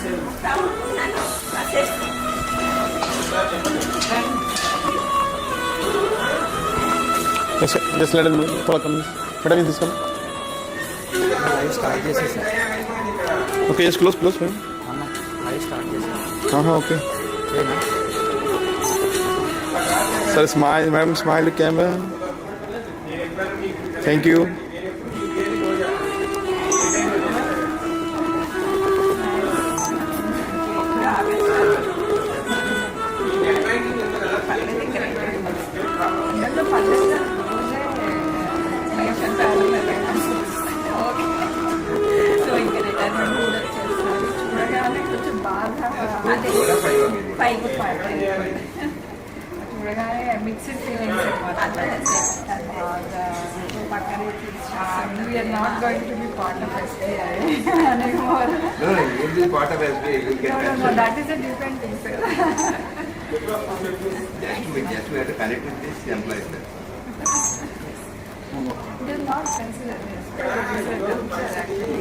Just let him know. थोड़ा कम madam ये दिस लाइव स्टार्ट చేసే sir okay just close ma'am అన్న లైవ్ స్టార్ట్ చేసే हाँ okay sir smile ma'am smile camera thank you చూడగానే mixed feelings we're not going to be part of SBI anymore. No, you will be part of SBI. You will get No, that is a different thing, sir. Just we have to connect with this employees. It is not considered this. It is a good, sir, actually.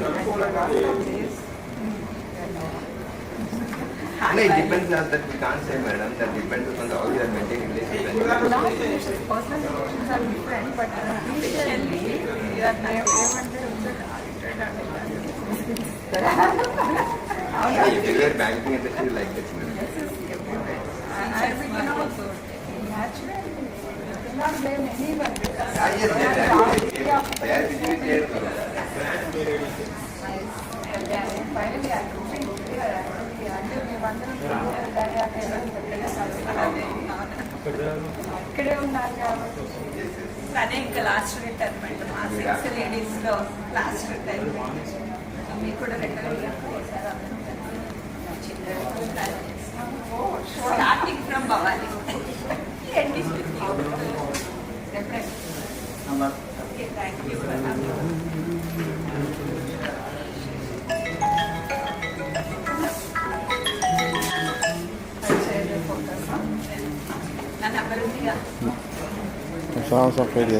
No, it depends on that. We can't say, madam. That depends on how you are maintaining relationship. Now, personal relations are different, but initially, you are If you are banking industry like this, madam. I will also naturally not blame anyone. Yes, they are busy with their Finally, I ఇక్కడే ఉన్నారు కాబట్టి అదే ఇంకా last retirement మా 6 లేడీస్లో last retirement మీకు కూడా retirement starting from Bhowali okay thank you सब करिए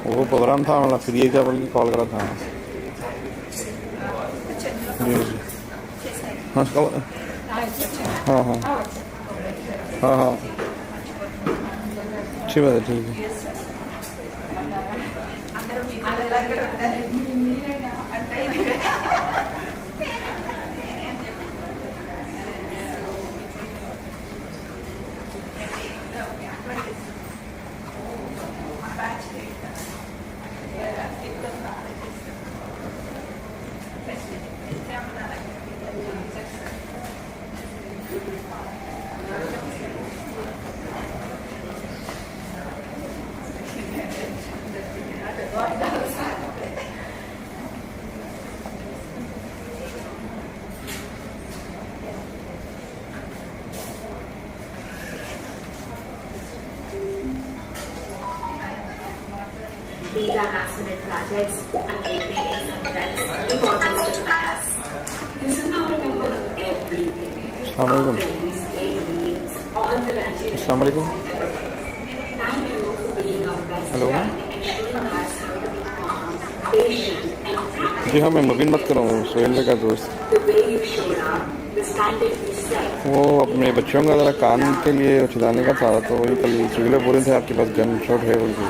वो प्रोग्राम था मतलब फ्री क्या बोल के कॉल करा था जी जी हाँ हाँ हाँ हाँ हाँ अच्छी बात है ठीक है These are national projects and keeping in sense importance to the past. This is now remember everything. All the languages. Assalamualaikum. Thank you for being our best. Hello. Ensuring us patient and जी हाँ मैं मुबीन बात कर रहा हूँ सोहेल का दोस्त the way you showed up, the standard you set. वो अपने बच्चों का ज़रा कान के लिए छिदाने का था तो वही कल सिविल बोल रहे थे आपके पास गन शॉट है बोल के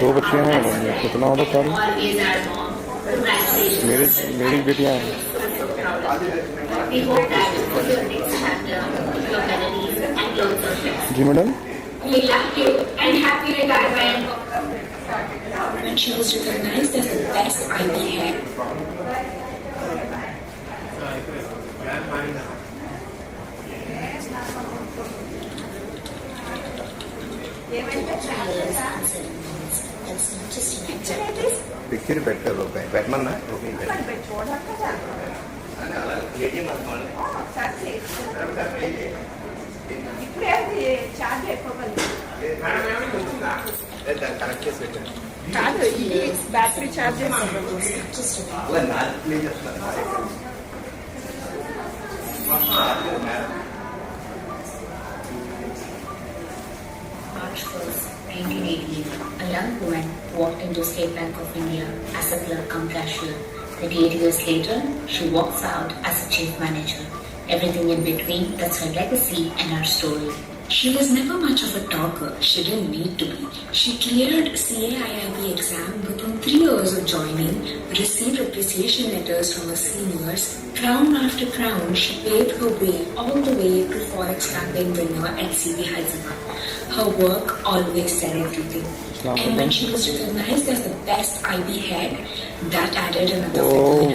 दो बच्चियाँ हैं कितना होता साल मेरी बेटियाँ हैं जी madam She was recognized as the best IPA. Picture better okay. Batman na okay. Battery charges March 1st, 1988, a young woman walked into State Bank of India as a clerk cum cashier. 38 years later, she walks out as a chief manager. Everything in between, that's her legacy and her story. She was never much of a talker. She didn't need to be. She cleared CAIIB exam within 3 years of joining, received appreciation letters from her seniors. Crown after crown, she paved her way all the way to Forex campaign winner at CV Hyderabad. Her work always said everything. And when she was recognized as the best IB head, that added another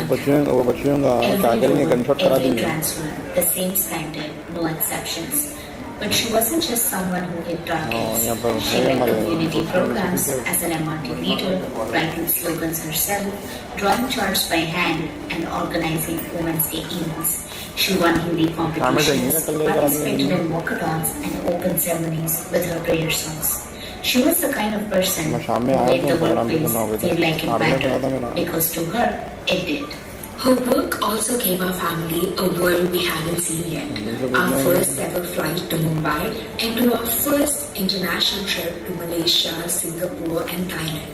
बच्चियों का क्या करेंगे gunshot करा every देंगे transfer, the same standard, no exceptions. But she wasn't just someone who hit targets. yeah, but She led community programs as an MRT leader, writing slogans herself, drawing charts by hand, and organizing Women's Day events. She won Hindi competitions, participated in walkathons and open ceremonies with her prayer songs. She was the kind of person who made the workplace feel like it mattered, because to her, it did. Her work also gave our family a world we hadn't seen yet. Our first ever flight to Mumbai and to our first international trip to Malaysia, Singapore and Thailand.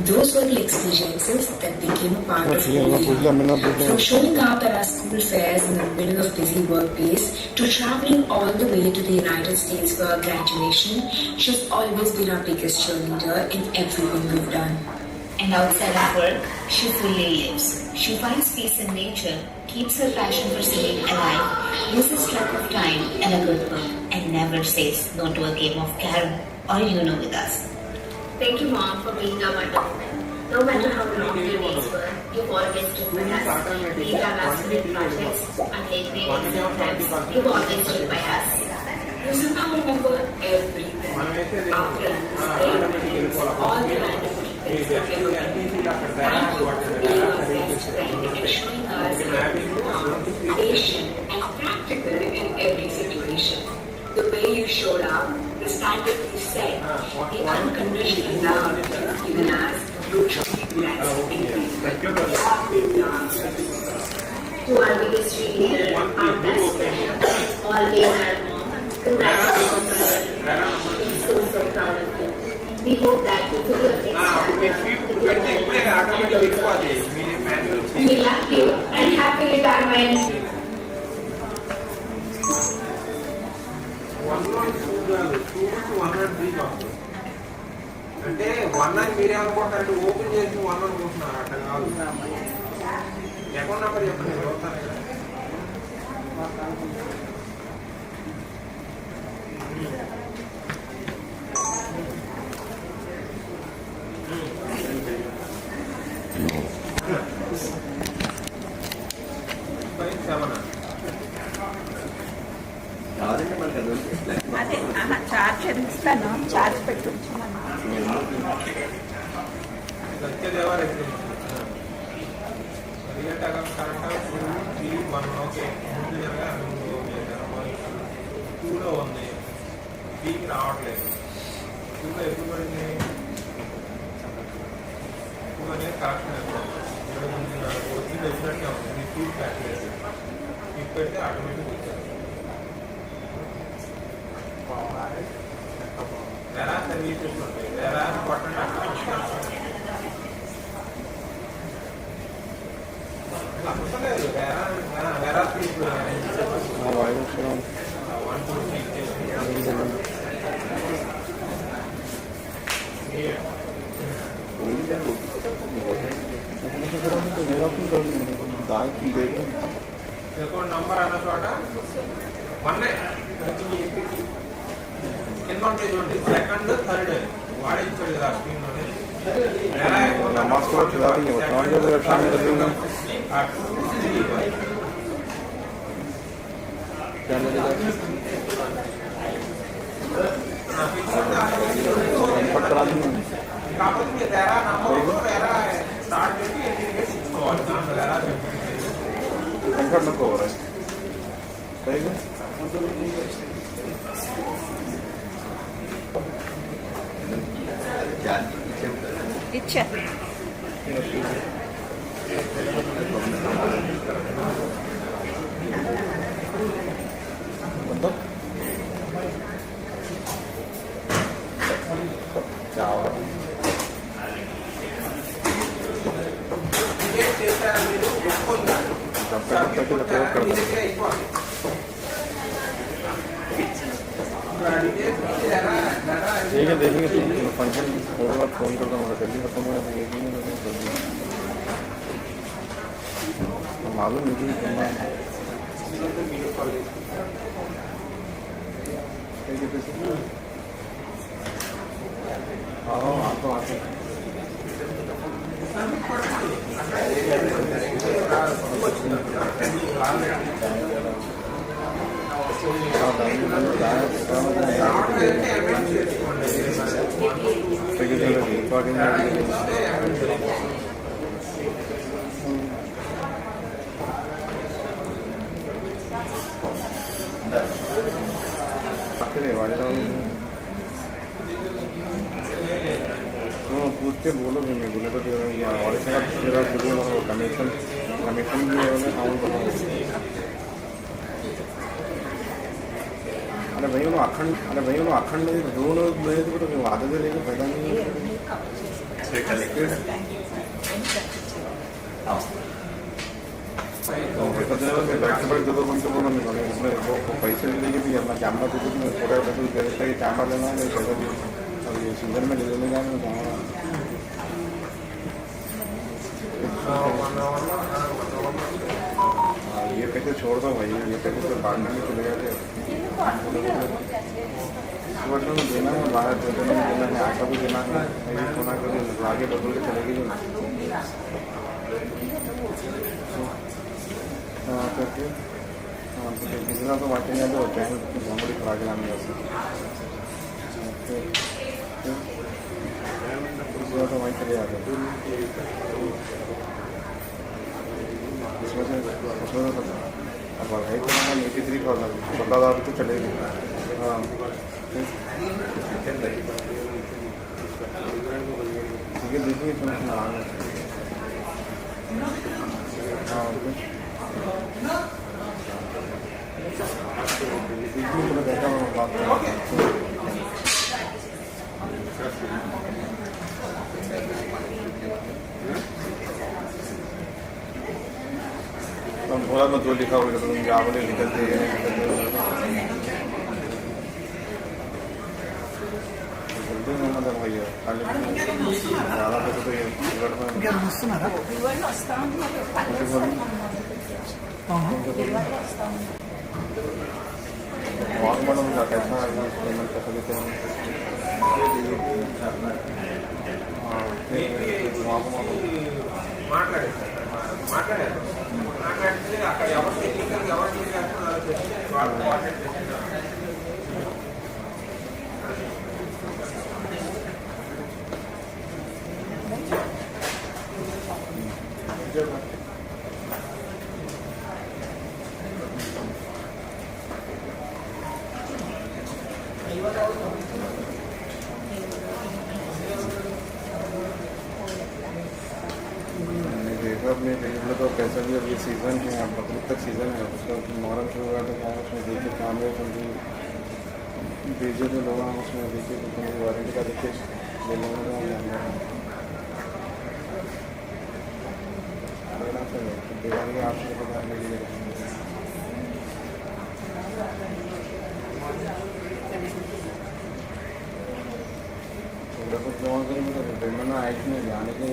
Those were the experiences that became a part of who we are. From showing up at our school fairs in the middle of busy workdays to traveling all the way to the United States for our graduation, she's always been our biggest cheerleader in everything we've done. And outside of work, she fully lives. She finds peace in nature, keeps her passion for singing alive, uses track of time and a good book, and never says no to a game of carrom or Uno with us. Thank you, Mom, for being our mother. No matter how long your days were, you've always stood with us. Be it our last-minute projects, our late meetings and plans, you've always stood by us. You somehow remember everything. Our friends, all the random things that we were doing. Thank you for being our best friend and showing us how to be calm, patient, and practical in every situation. The way you showed up, the standard you set, the unconditional love you've given us, you truly blessed in to our biggest cheerleader, our best friend, always our mom, congratulations, we're so proud of you. We hope that you feel your next We love you and happy retirement. అంటే one అని మీరే అనుకుంటారంటే open చేసి one అనుకుంటున్నారు అట్లా కాదు account number చెప్పండి చూస్తాను ఇక్కడ అదే చార్జ్ ఇస్తాను చార్జ్ పెట్టి టూలో ఉంది పీకి రావట్లేదు టూలో ఎప్పుడు పడింది టూ అనేది కరెక్షన్ వచ్చింది వచ్చినట్టే ఉంది టూ ప్యాక్ లేదు పీక్ పెడితే ఆటోమేటిక్ ఎలా సర్వీసెస్ ఉంటాయి ఎలా పట్టండి అసలేదు వేరా వన్ టూ అకౌంట్ నంబర్ అన్న చోట వన్నే కింద ఉంటాయి చూడండి సెకండ్ థర్డ్ వాడే ఇచ్చాడు కదా స్క్రీన్లోనే కాకపోతే మీరు ఎరా నంబర్ ఎరా స్టార్ట్ చేసి ఇచ్చుకోవాలి దాంట్లో ఎరా ఇచ్చా Bentuk. ठीक है, देखेंगे फंक्शन होगा बाद फोन करता हूँ, जल्दी खत्म हुआ मालूम नहीं करना आते पूछते बोलो भी मैं बोले तो और कमीशन कमीशन भी अरे भाई उन्होंने अखंड दोनों तो आधे से लेकर फायदा नहीं है पैसे लेके भी अपना कैमरा तो थोड़ा कैमरा लेना है और ये सीजन में ले लेने जाना ये पैसे छोड़ दो भाई, ये पैसे तो बाद में चले जाते में देना है, बाहर देना है, आटा भी देना है, सोना कर आगे बदल के चलेगी कितना तो बांटेंगे तो मामूली खड़ा के लाने तो वहीं चले जाते उसमें तो अब बढ़ाई तो 83 का 17,000 तो चलेगी। हाँ ठीक है, देखिए हाँ देखा बात थोड़ा मत जो लिखा होगा तो क्या बोले निकलते मतलब भैया ज़्यादा पैसे तो ये वॉक मैडम का कैसा पेमेंट कैसा देते हैं अपने तो पैसा भी अब ये सीज़न है, अब बकरीद तक सीज़न है, उसका मुहर्रम शुरू हुआ तो क्या उसमें देखिए काम है जल्दी भेजे तो लोग उसमें देखिए तो तुम्हें वारंटी का देखिए ले लेंगे दिवाली आपसे पता लीजिए कुछ जमा करेंगे तो पेमेंट आए कि नहीं आने के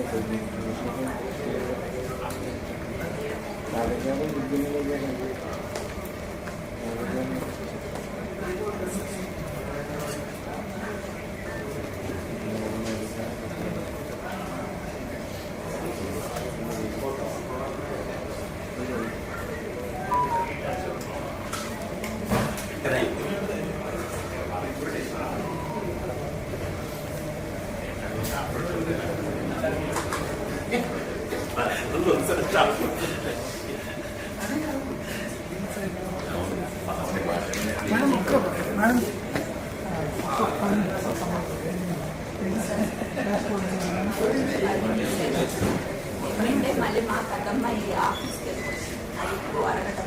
మళ్ళీ మా కదమ్మ ఈ ఆఫీస్కి వెళ్ళిపోయి 5 అరగంట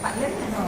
పర్లేదు నేను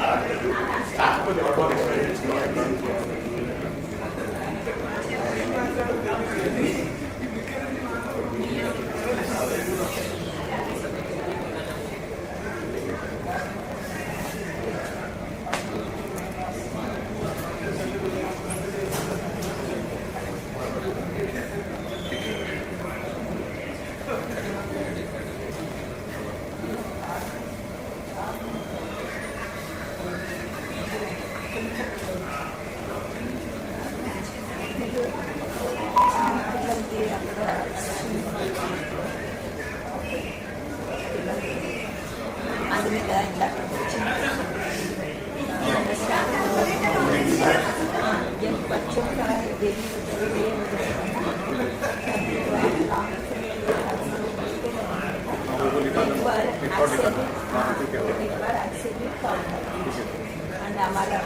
And हमारा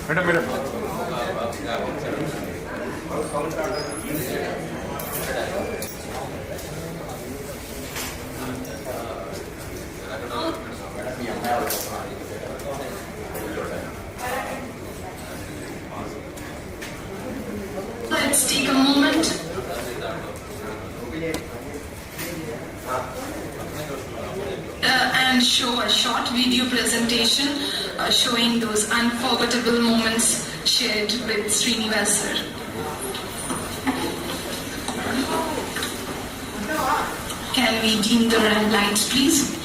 madam madam Let's take a moment and show a short video presentation showing those unforgettable moments shared with Srinivas sir. Can we dim the red lights, please?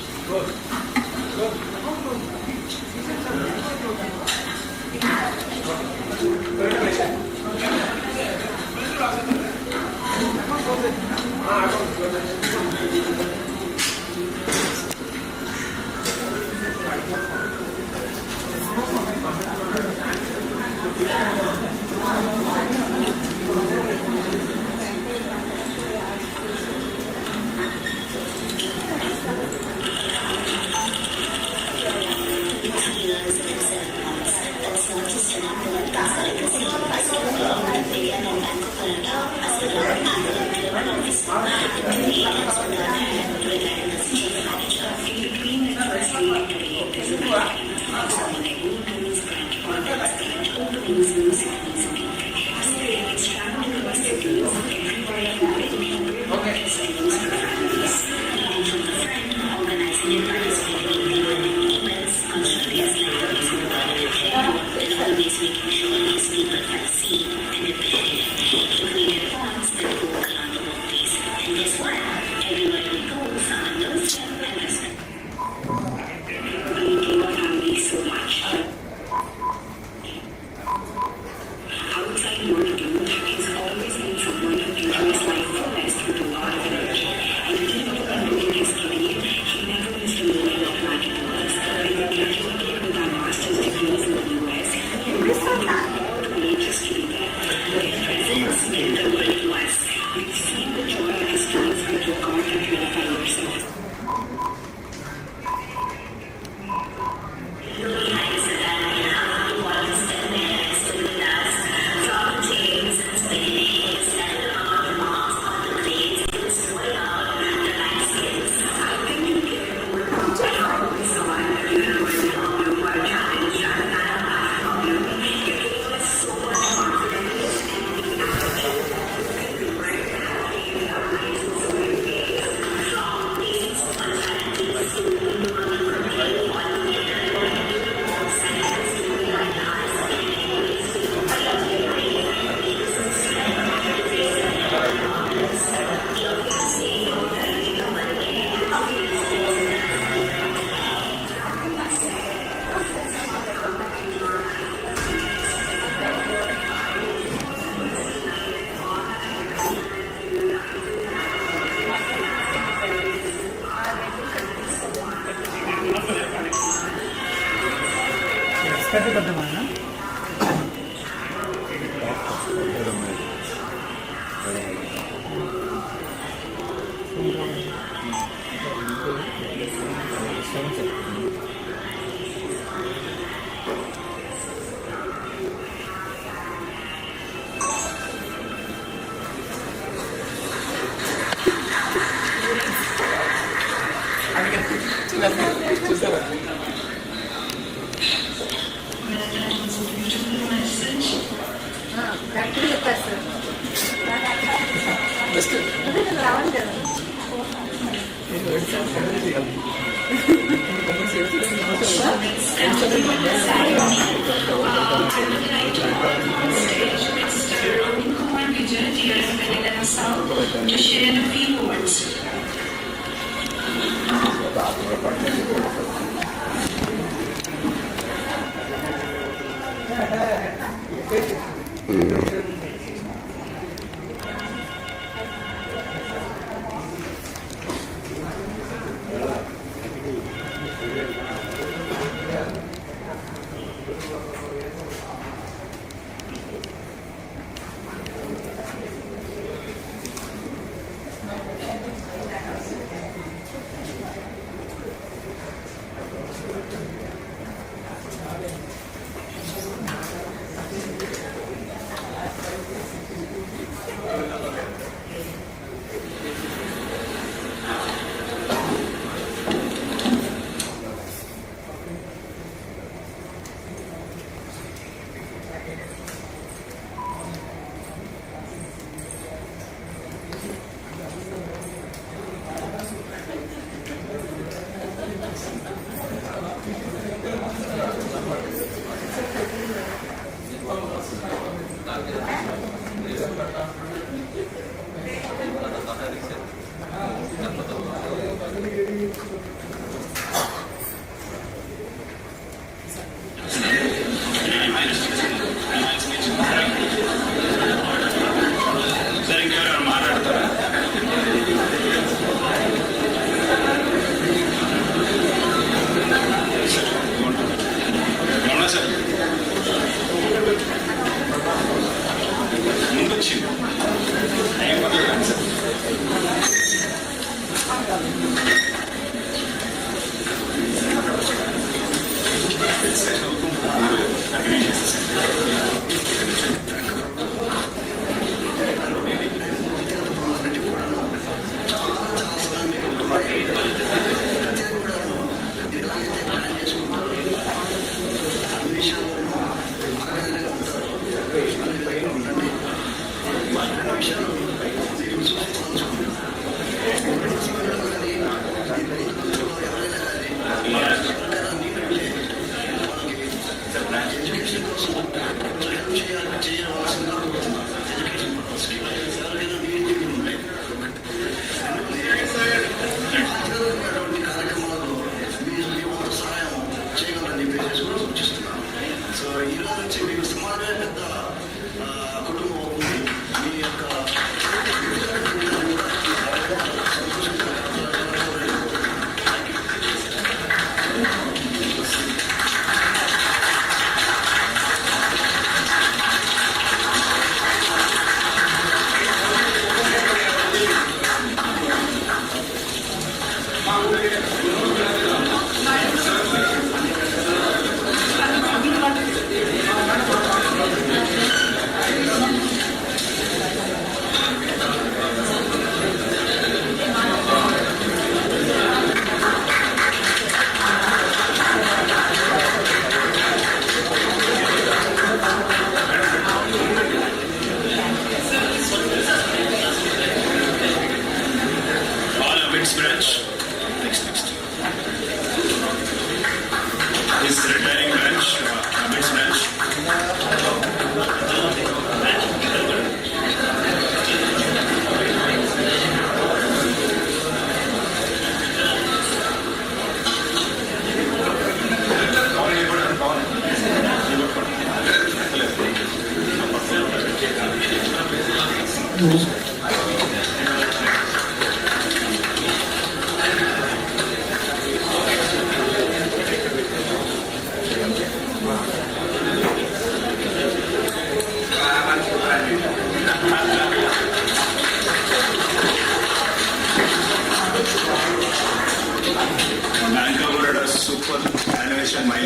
to share a few words.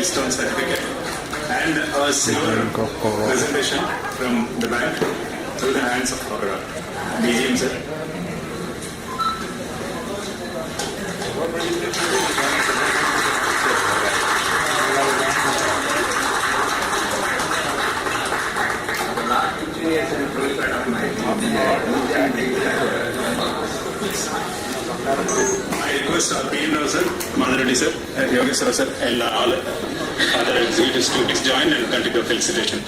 stone certificate and a silver presentation from the bank through the hands of our DGM sir. I request our PNO sir, Madhareddy sir, Yogeshwara sir, and all other executives to join and continue the felicitation.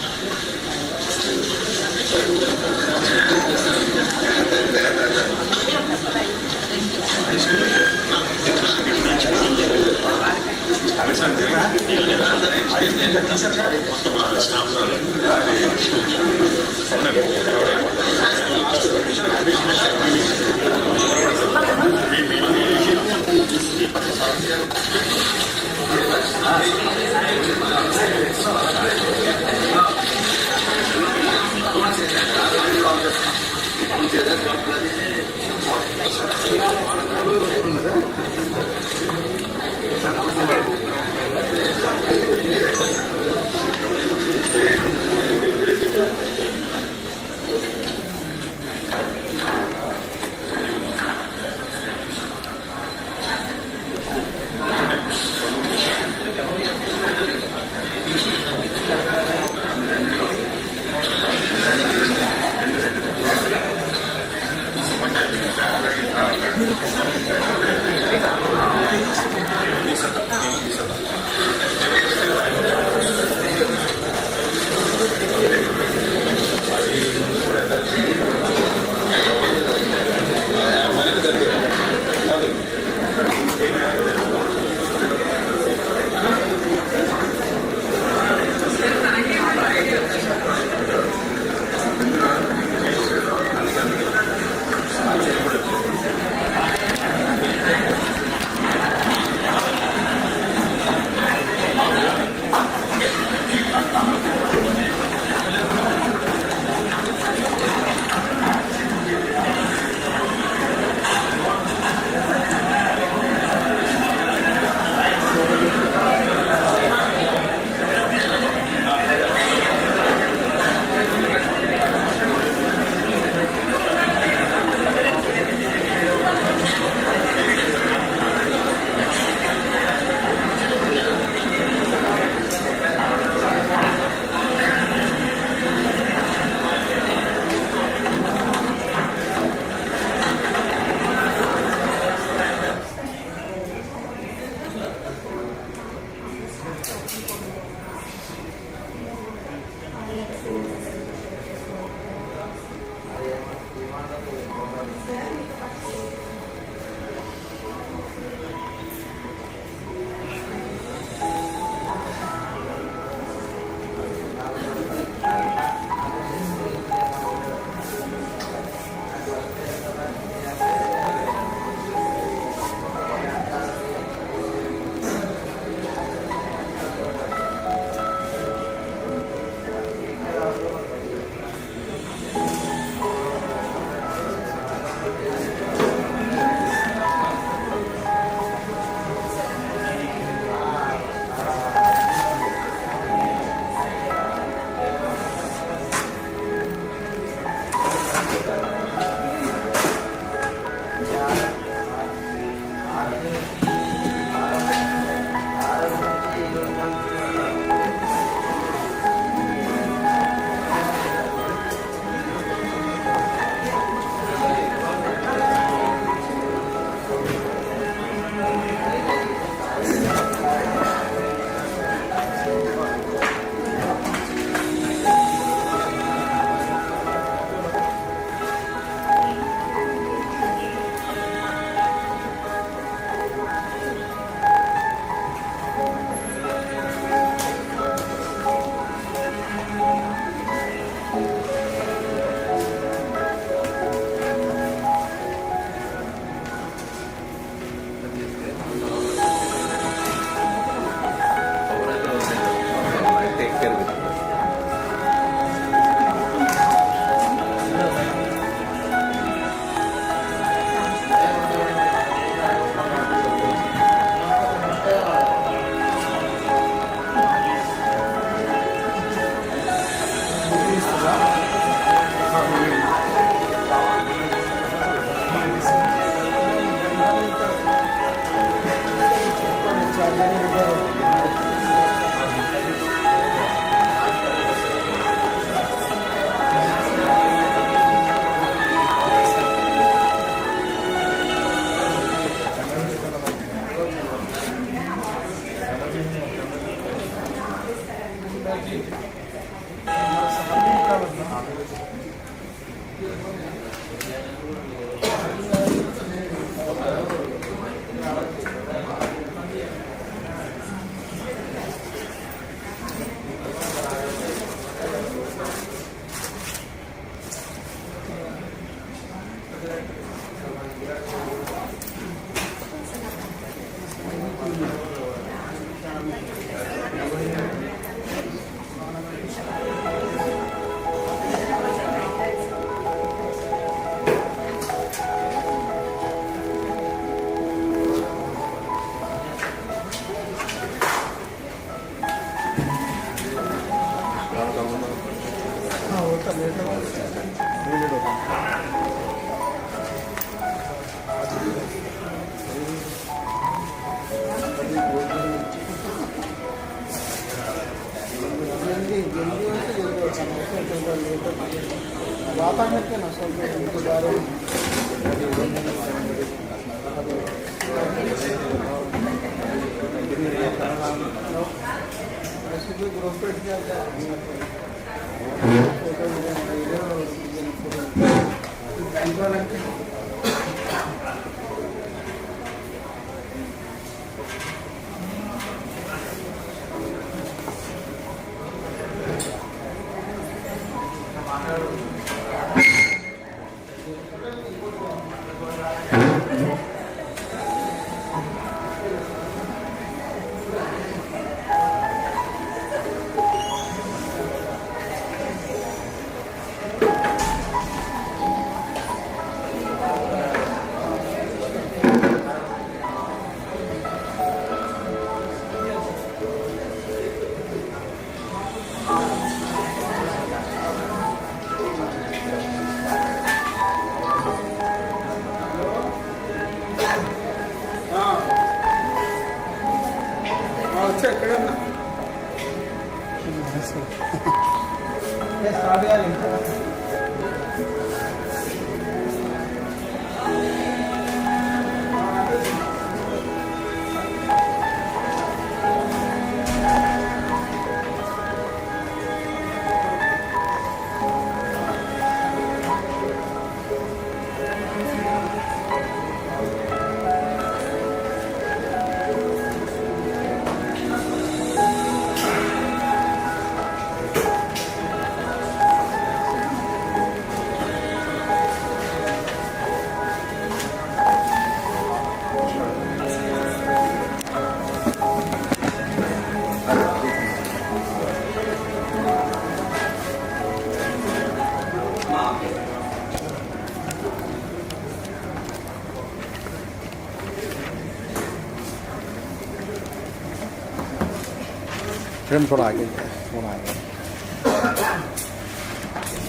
थोड़ा आगे थोड़ा आगे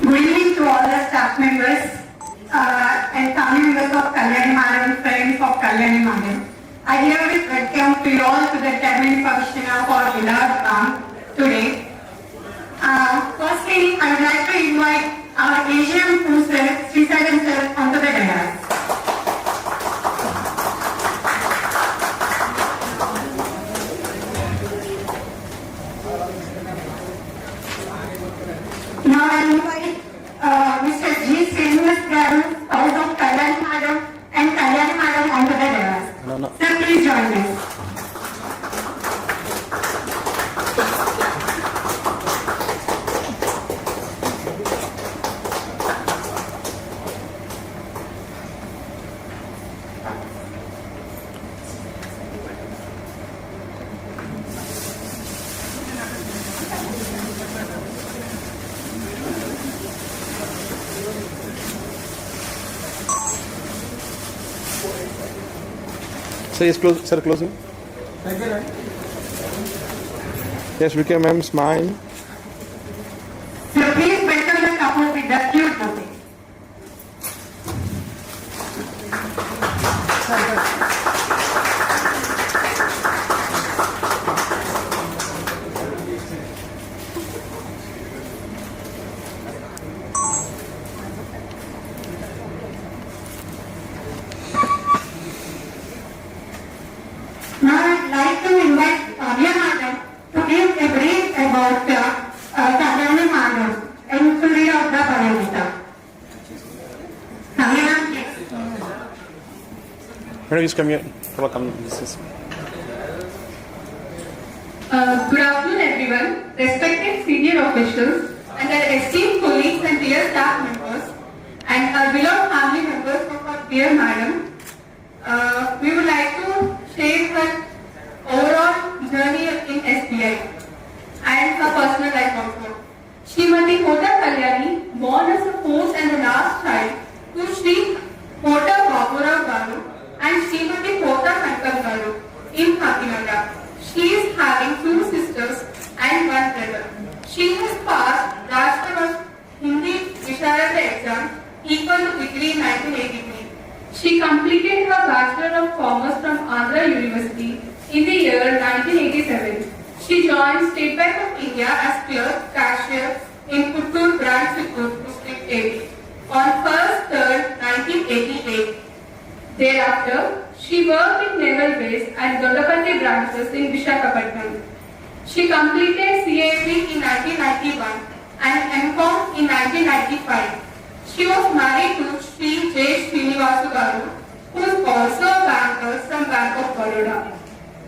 Good evening to all the staff members and family members of Kalyani Madam, friends of Kalyani Madam. I herewith welcome to you all to the ceremony function of our beloved bank today. Firstly, I would like to invite our Asian Pusher, Srisad himself, onto the dais. Now I invite Mr. G. Srinivas Garu, spouse of Kalyani Madam and Kalyani Madam onto the dais. No. Sir, please join us. Sir, yes, close. Sir, closing. Yes, we can, ma'am. Smile. Sir, please welcome the couple with the cute bouquet. Now I'd like to invite Kavya Madam to give a brief about Kalyani Madam and to read out the Parayamita. Kavya Madam, please. Madam, just come here. Come. This is. Good afternoon everyone, respected senior officials and our esteemed colleagues and dear staff members and our beloved family members of our dear madam. We would like to share her overall journey in SBI and her personal life also. Srimati HOTA Kalyani, born as the fourth and the last child to Sri HOTA Babura Garu and Srimati HOTA Shankar Garu in Kakinada. She is having two sisters and one brother. She has passed Rashtra Hindi Visharada exam equal to degree in 1983. She completed her Bachelor of Commerce from Andhra University in the year 1987. She joined State Bank of India as clerk cashier in Puttur branch, Puttur district AP on 1st 3rd 1988. Thereafter, she worked in naval base and Dodapati branches in Visakhapatnam. She completed CAP in 1991 and MCOM in 1995. She was married to Sri J. Srinivasu Garu, who is also a banker from Bank of Baroda.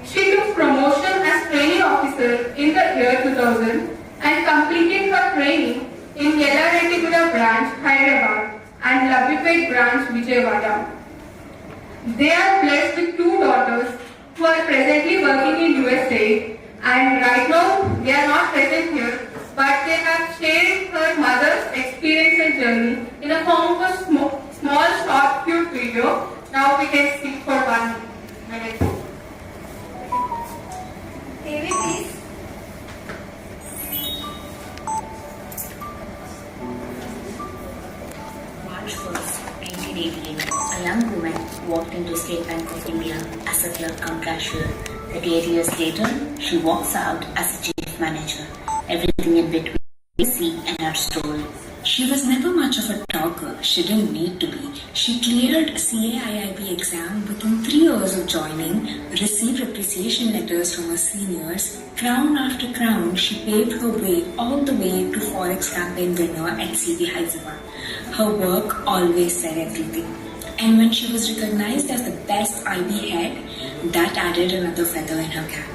She took promotion as training officer in the year 2000 and completed her training in Yellareddigura branch, Hyderabad and Labbipet branch, Vijayawada. They are blessed with 2 daughters who are presently working in USA, and right now they are not present here, but they have shared her mother's experience and journey in a form of a small short cute video. Now we can see for 1 minute. TV, please. March 1st, 1988, a young woman walked into State Bank of India as a clerk cum cashier. 38 years later, she walks out as a chief manager. Everything in between, see and her story. She was never much of a talker. She didn't need to be. She cleared CAIIB exam within 3 years of joining, received appreciation letters from her seniors. Crown after crown, she paved her way all the way to Forex campaign winner at CV Hyderabad. Her work always said everything. And when she was recognized as the best IB head, that added another feather in her cap.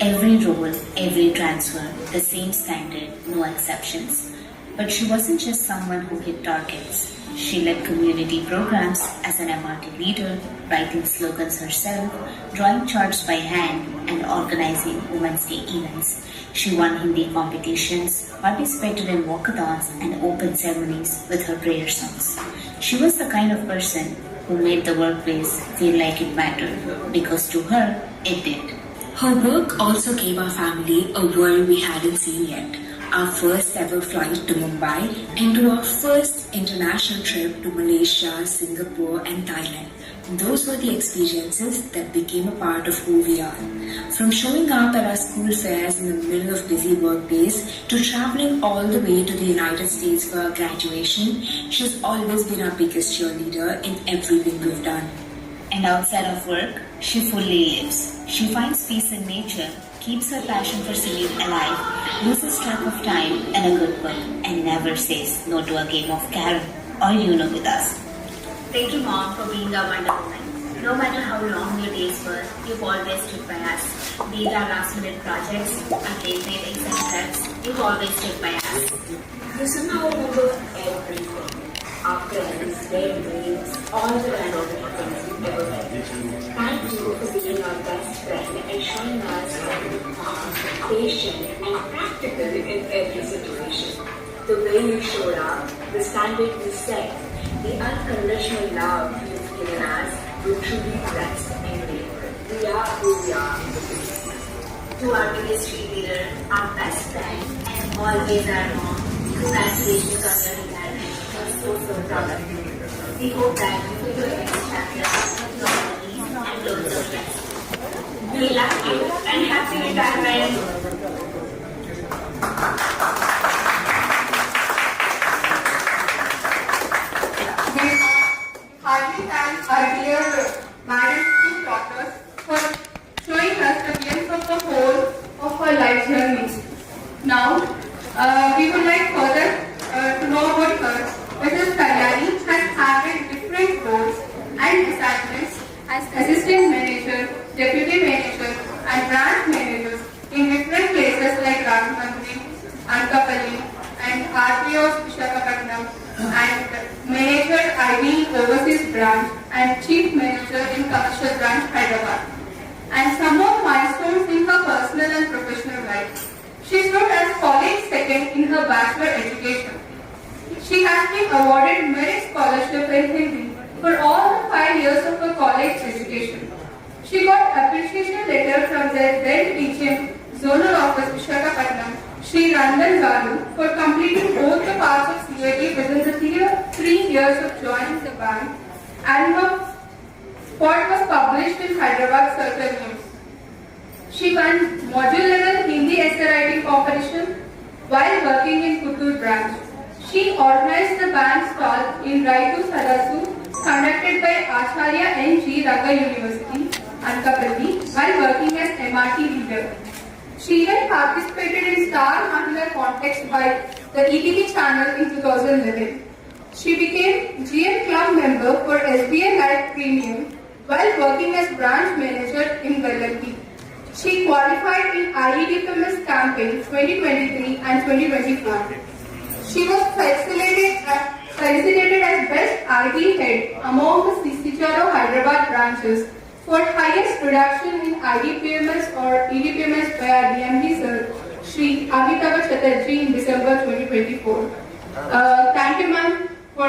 Every role, every transfer, the same standard, no exceptions. But she wasn't just someone who hit targets. She led community programs as an MRT leader, writing slogans herself, drawing charts by hand, and organizing Women's Day events. She won Hindi competitions, participated in walkathons, and open ceremonies with her prayer songs. She was the kind of person who made the workplace feel like it mattered, because to her, it did. Her work also gave our family a world we hadn't seen yet. Our first ever flight to Mumbai and to our first international trip to Malaysia, Singapore and Thailand. Those were the experiences that became a part of who we are. From showing up at our school fairs in the middle of busy workdays to traveling all the way to the United States for our graduation, she's always been our biggest cheerleader in everything we've done. And outside of work, she fully lives. She finds peace in nature, keeps her passion for singing alive, loses track of time and a good book, and never says no to a game of carrom or Uno with us. Thank you, Mom, for being our Wonder Woman. No matter how long your days were, you've always stood by us. Be it our last-minute projects, our late-night exam preps, you've always stood by us. You somehow remember everything. Our friends, their dreams, all the random things we've ever done. Thank you for being our best friend and showing us how to be calm, patient, and practical in every situation. The way you showed up, the standard you set, the unconditional love you've given us will truly bless and make. We are who we are. To our biggest cheerleader, our best friend, and always our mom, congratulations on your retirement. We're so proud of you. We hope that you will your next chapter with memories and loads of rest. We love you and happy retirement. Hardly thank our dear Madam's 2 daughters for showing us the glimpse of the whole of her life journey. Now, we would like further to know about her. Mrs. Kalyani has handled different roles and assignments as assistant manager, deputy manager, and branch managers in different places like Rajahmundry, Anakapalli, and RPO's Visakhapatnam, and manager IB Overseas Branch and chief manager in Commercial Branch Hyderabad, and some more milestones in her personal and professional life. She stood as college second in her bachelor education. She has been awarded merit scholarship in Hindi for all the 5 years of her college education. She got appreciation letter from the then teaching zonal office Visakhapatnam, Sri Randan Garu, for completing both the parts of CAT within the 3 years of joining the bank, and her report was published in Hyderabad Circle News. She won module level Hindi essay writing competition while working in Puttur branch. She organized the band stall in Raitu Sadasu conducted by Acharya N. G. Raga University, Anakapalli, while working as MRT leader. She even participated in Star Mahila contest by the ETV channel in 2011. She became GM Club member for SBI Life Premium while working as branch manager in Vellanki. She qualified in IEDFMS campaign 2023 and 2024. She was felicitated as Best IT Head among the CCHRO Hyderabad branches for highest production in IDPMS or EDPMS by our DMD sir, Shri Amitabh Chatterjee in December 2024. Thank you ma'am for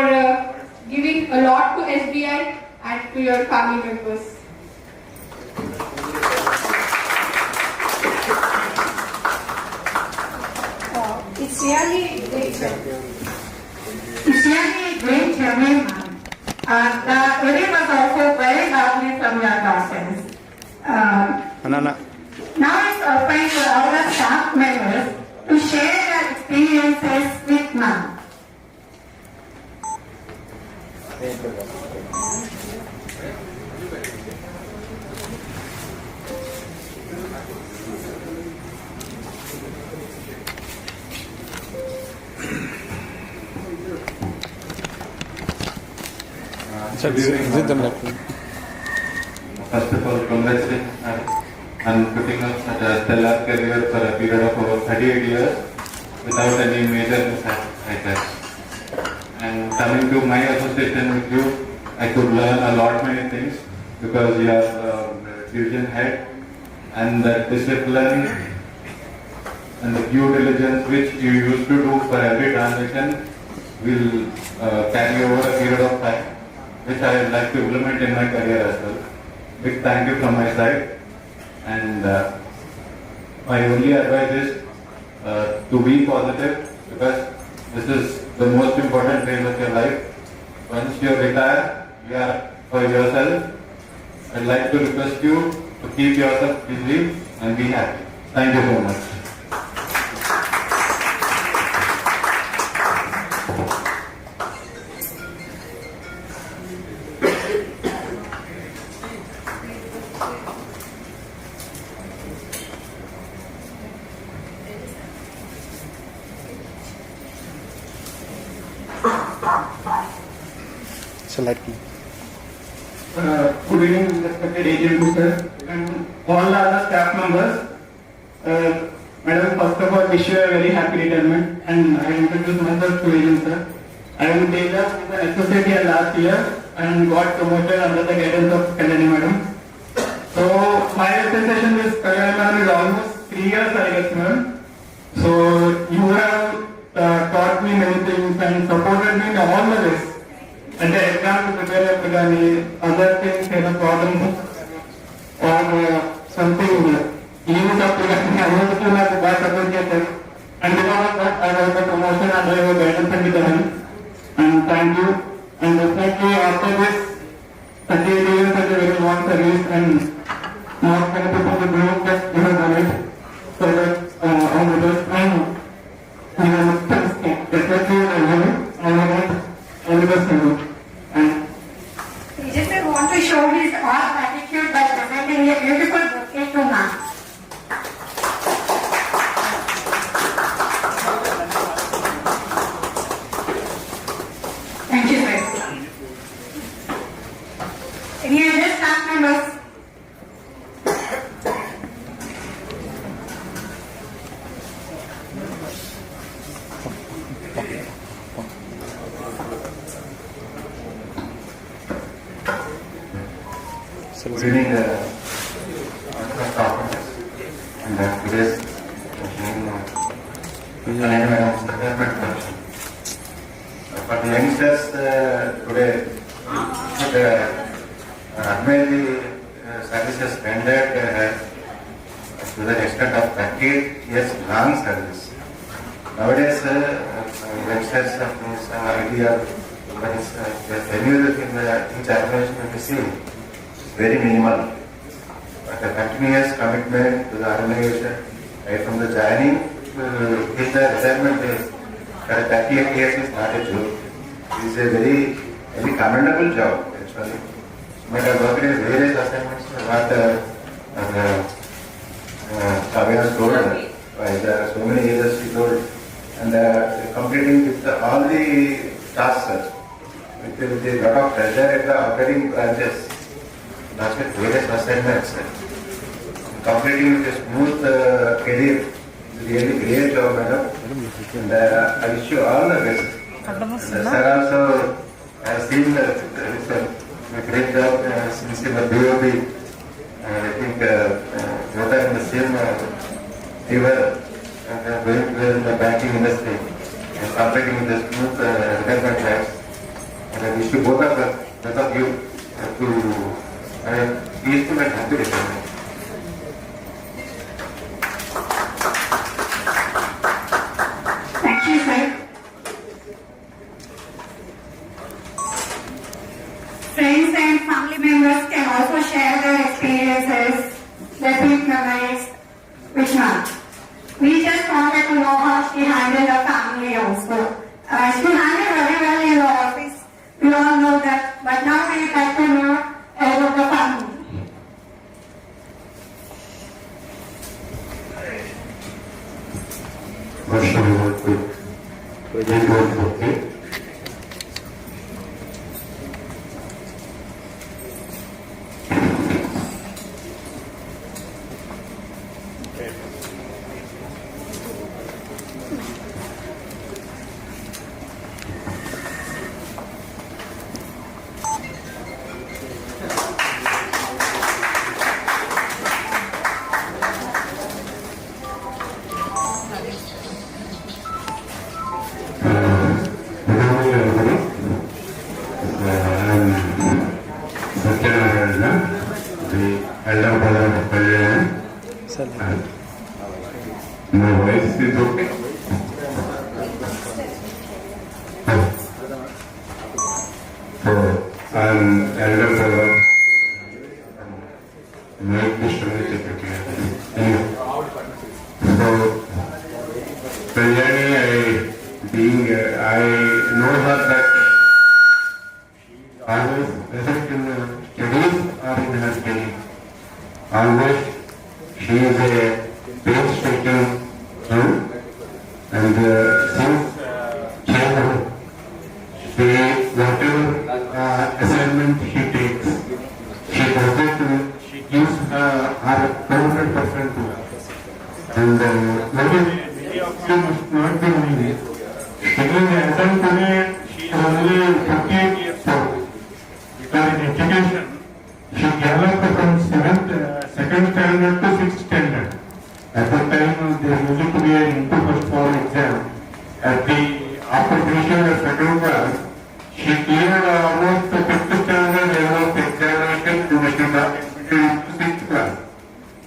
giving a lot to SBI and to your family members. It's really great. It's really a great journey, ma'am. The wedding was also very lovely from your classes. Now it's open to all the staff members to share their experiences with ma'am. First of all, congratulations on putting up such a stellar career for a period of over 38 years without any major mishaps like that. And coming to my association with you, I could learn a lot many things because you are division head, and the discipline and the due diligence which you used to do for every transaction will carry over a period of time, which I would like to implement in my career as well. Big thank you from my side, and my only advice is to be positive, because this is the most important phase of your life. Once you retire, you are for yourself. I'd like to request you to keep yourself busy and be happy. Thank you so much. Good evening, respected agent sir, and all the other staff members. Madam, first of all, wish you a very happy retirement, and I introduce myself to agent sir. I am Teja, an associate here last year, and got promoted under the guidance of KALYANI madam. So my association with KALYANI madam is almost 3 years, I guess, ma'am. So you have taught me many things and supported me in all the ways. And the exam to prepare for any other things, any problems or something, even up to that, I want to have a bad association. And because of that, I got the promotion and I have a guidance and design. And thank you. And definitely after this 38 years, such a very long service and more benefit of the group that you have done it. So that all the best and definitely I want all the best. He just want to show his all gratitude by presenting a beautiful bouquet to ma'am. Thank you, sir. Any other staff members? Good evening, and today's retirement function. For the youngsters today, the amazing services rendered to the extent of 38 years long service. Nowadays, youngsters of this idea, the tenure in each organization we see very minimal, but a continuous commitment to the organization right from the joining till the retirement days. 38 years is not a joke. It is a very commendable job actually. You might have worked in various assignments, what Kavya has told us. branches, not with various assignments, completing with a smooth career. Really great job, madam. And I wish you all the best. And sir also has seen a great job since in the BOB. I think both are in the same fever and going well in the banking industry and operating in the smooth retirement lives. And I wish you both of you to peaceful and happy retirement. Thank you, sir. Friends and family members can also share their experiences, their sweet memories with her. We just wanted to know how she handled her family also. She handled very well in the office. We all know that. But now we would like to know about the family. What shall we work with? We work with elder brother of Kalyani. My voice is okay. So, I am elder brother. My question is so, Kalyani, I know her that always present in studies or in her studies. Always she is a painstaking girl, and since childhood, whatever assignment she takes, she does it, she gives her 100% to her. And maybe she must not be knowing. She is attend today, she is only 58 years old. Because in education, she developed from second standard to 6th standard. At that time, there used to be an into first form exam. After finishing the second class, she cleared almost the 5th standard level of examination to she got admitted into 6th class.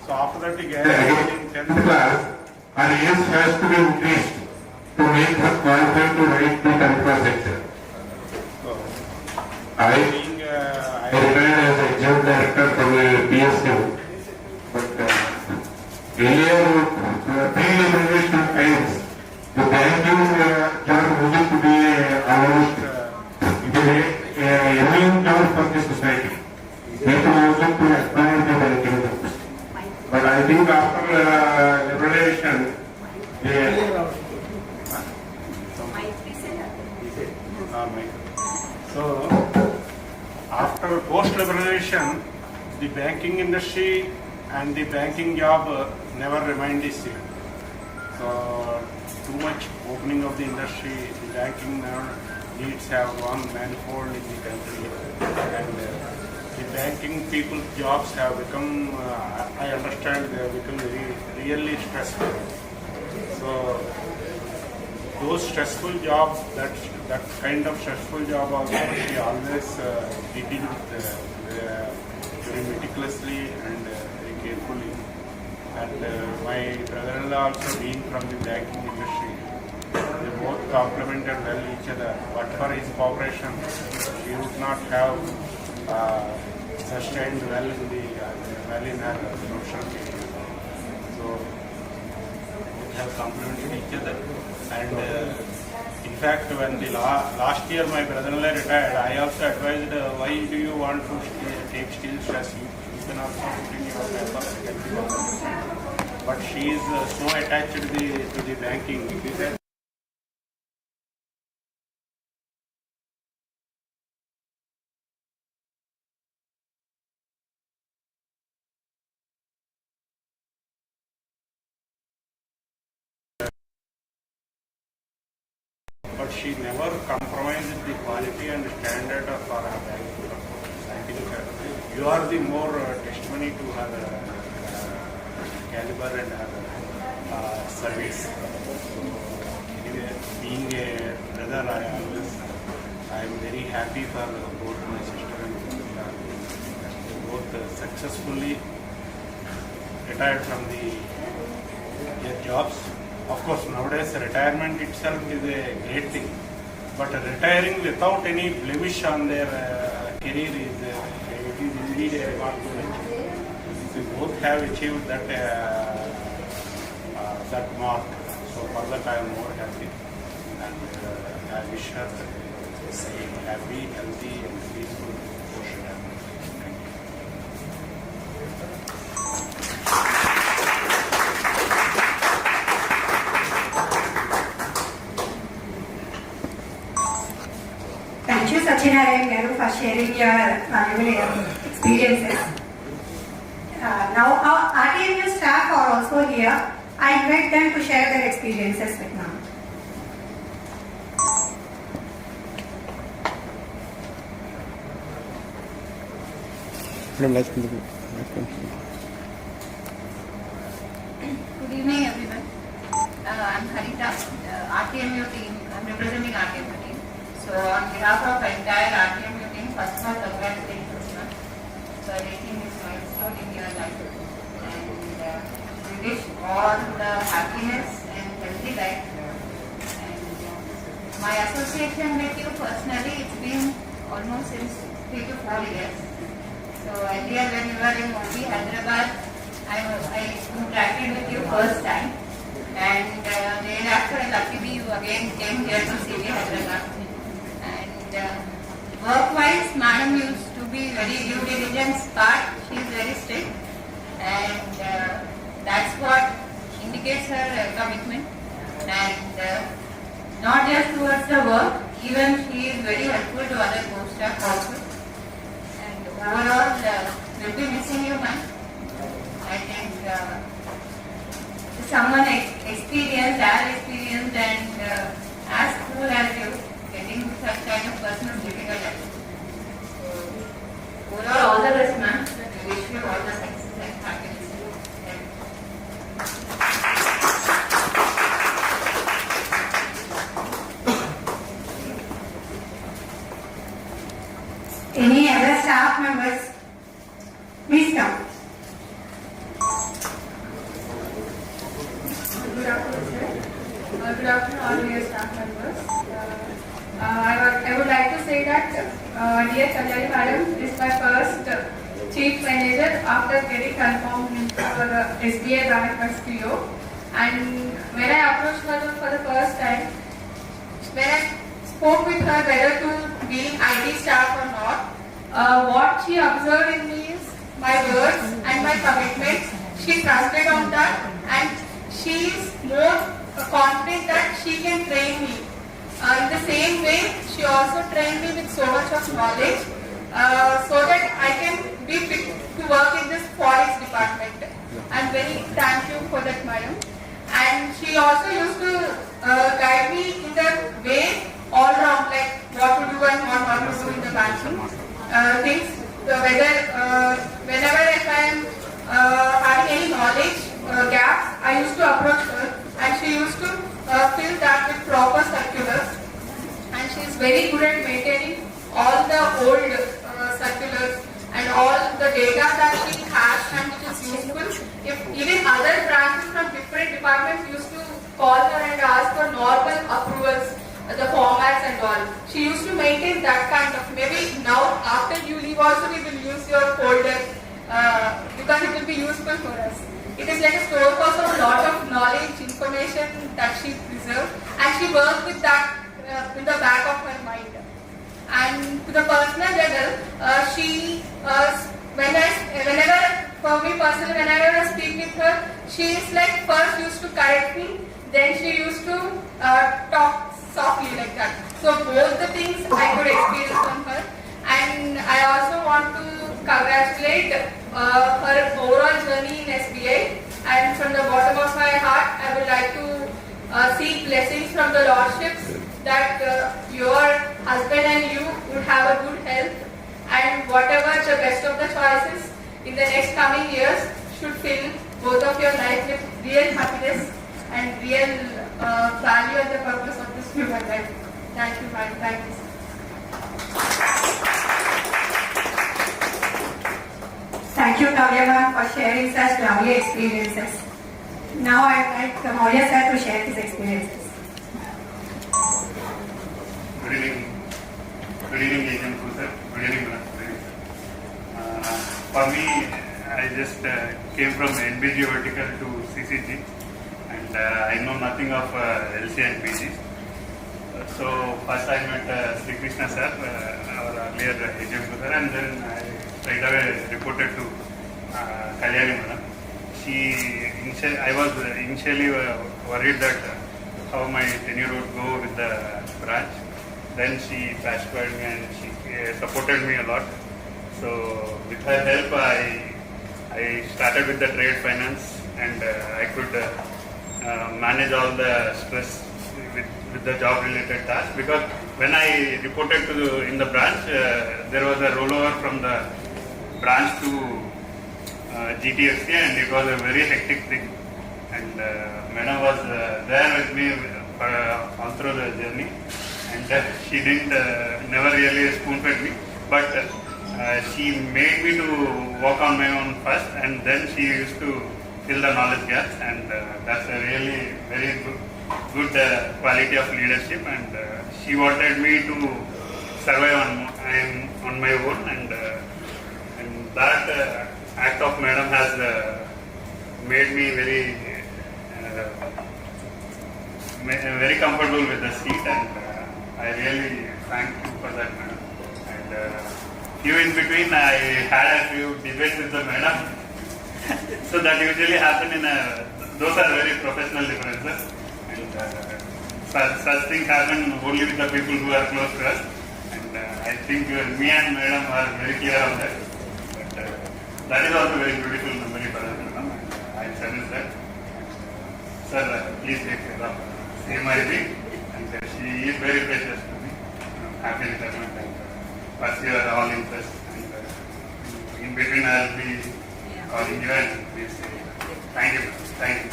So after that, again in 10th class, her age has to be increased to make her qualified to write the 10th class exam. I retired as exam director from a PSU, but earlier pre-liberation times, the banking job used to be almost a young job for the society. People used to aspire the banking jobs. But I think after liberation, after post-liberation, the banking industry and the banking job never remained the same. So, too much opening of the industry, the banking needs have gone manifold in the country, and the banking people's jobs have become, I understand, they have become really stressful. So, those stressful jobs, that kind of stressful job also, she always did it very meticulously and very carefully. And my brother-in-law also being from the banking industry, they both complemented well each other. But for his cooperation, she would not have sustained well in her professional career. So they have complemented each other. And in fact, when the last year my brother-in-law retired, I also advised, why do you want to take still stress? You can also put in your paper. But she is so attached to the banking. but she never compromised the quality and standard of her bank. I think you are the more testimony to her caliber and her service. Anyway, being a brother, I am very happy for both my sister and brother. They both successfully retired from their jobs. Of course, nowadays retirement itself is a great thing, but retiring without any blemish on their career is indeed a remarkable achievement. We both have achieved that mark, so for that I am more happy, and I wish her a happy, healthy, and peaceful portion. Thank you. Thank you, Sachinarayan Garu, for sharing your valuable experiences. Now, our RTMU staff are also here. I invite them to share their experiences with now. Madam, let's Good evening, everyone. I'm Harita, RTMU team. I'm representing RTMU team. So, on behalf of the entire RTMU team, first of all, congratulations, ma'am, for reaching this milestone in your life. And we wish all the happiness and healthy life. And my association with you personally, it's been almost since 3 to 4 years. So earlier when you were in Mumbai, Hyderabad, I interacted with you first time, and thereafter luckily you again came here to see me Hyderabad. And work-wise, madam used to be very due diligence part. She is very strict, and that's what indicates her commitment. And not just towards the work, even she is very helpful to other co-staff also. Overall, we'll be missing you, ma'am. I think someone experienced, as experienced, and as cool as you, getting such kind of person is difficult. So, overall, all the best, ma'am. We wish you all the success and happiness. Any other staff members? Please come. Good afternoon, sir. Good afternoon, all dear staff members. I would like to say that, dear KALYANI madam, is my first chief manager after getting confirmed for the SBI Bank as PO. And when I approached her for the first time, when I spoke with her whether to be IT staff or not, what she observed in me is my words and my commitments. She trusted on that, and she is more confident that she can train me. In the same way, she also trained me with so much of knowledge so that I can be fit to work in this forex department. I'm very thankful for that, madam. And she also used to guide me in the way all round, like what to do and what not to do in the banking things. Whenever if I am having any knowledge gaps, I used to approach her, and she used to fill that with proper circulars. And she is very good at maintaining all the old circulars and all the data that she has, and which is useful. If even other branches from different departments used to call her and ask for normal approvals, the formats and all, she used to maintain that kind of. Maybe now after you leave also we will use your folder because it will be useful for us. It is like a storehouse of a lot of knowledge, information that she preserved, and she worked with that in the back of her mind. And to the personal level, she whenever for me personally, whenever I speak with her, she is like first used to correct me, then she used to talk softly like that. So both the things I could experience from her, and I also want to congratulate her overall journey in SBI. And from the bottom of my heart, I would like to seek blessings from the Lordships that your husband and you would have a good health, and whatever the best of the choices in the next coming years should fill both of your life with real happiness and real value and the purpose of this human life. Thank you, ma'am. Thank you. Thank you, Kavya ma'am, for sharing such lovely experiences. Now I would like Maurya sir to share his experiences. Good evening. Good evening, Agent sir. Good evening, madam. For me, I just came from NBG vertical to CCG, and I know nothing of LC and PG. So first I met Sri Krishna sir, our earlier agent sir, and then I straight away reported to Kalyani madam. I was initially worried that how my tenure would go with the branch. Then she pacified me and she supported me a lot. So with her help, I started with the trade finance, and I could manage all the stress with the job related tasks, because when I reported in the branch, there was a rollover from the branch to GTFC, and it was a very hectic thing, and Madam was there with me all through the journey, and she didn't never really spoon-fed me, but she made me to walk on my own first, and then she used to fill the knowledge gaps, and that's a really very good quality of leadership, and she wanted me to survive on my own, and that act of Madam has made me very comfortable with the seat, and I really thank you for that, Madam. And few in between, I had a few debates with the Madam. So that usually happen those are very professional differences, and such things happen only with the people who are close to us, and I think me and Madam are very clear on that. That is also very beautiful memory for us, Madam. I cherish that. Sir, please take care of same ID, and she is very precious to me. Happy retirement, and first year all interest, and in between I will be calling you, and please say thank you. Thank you.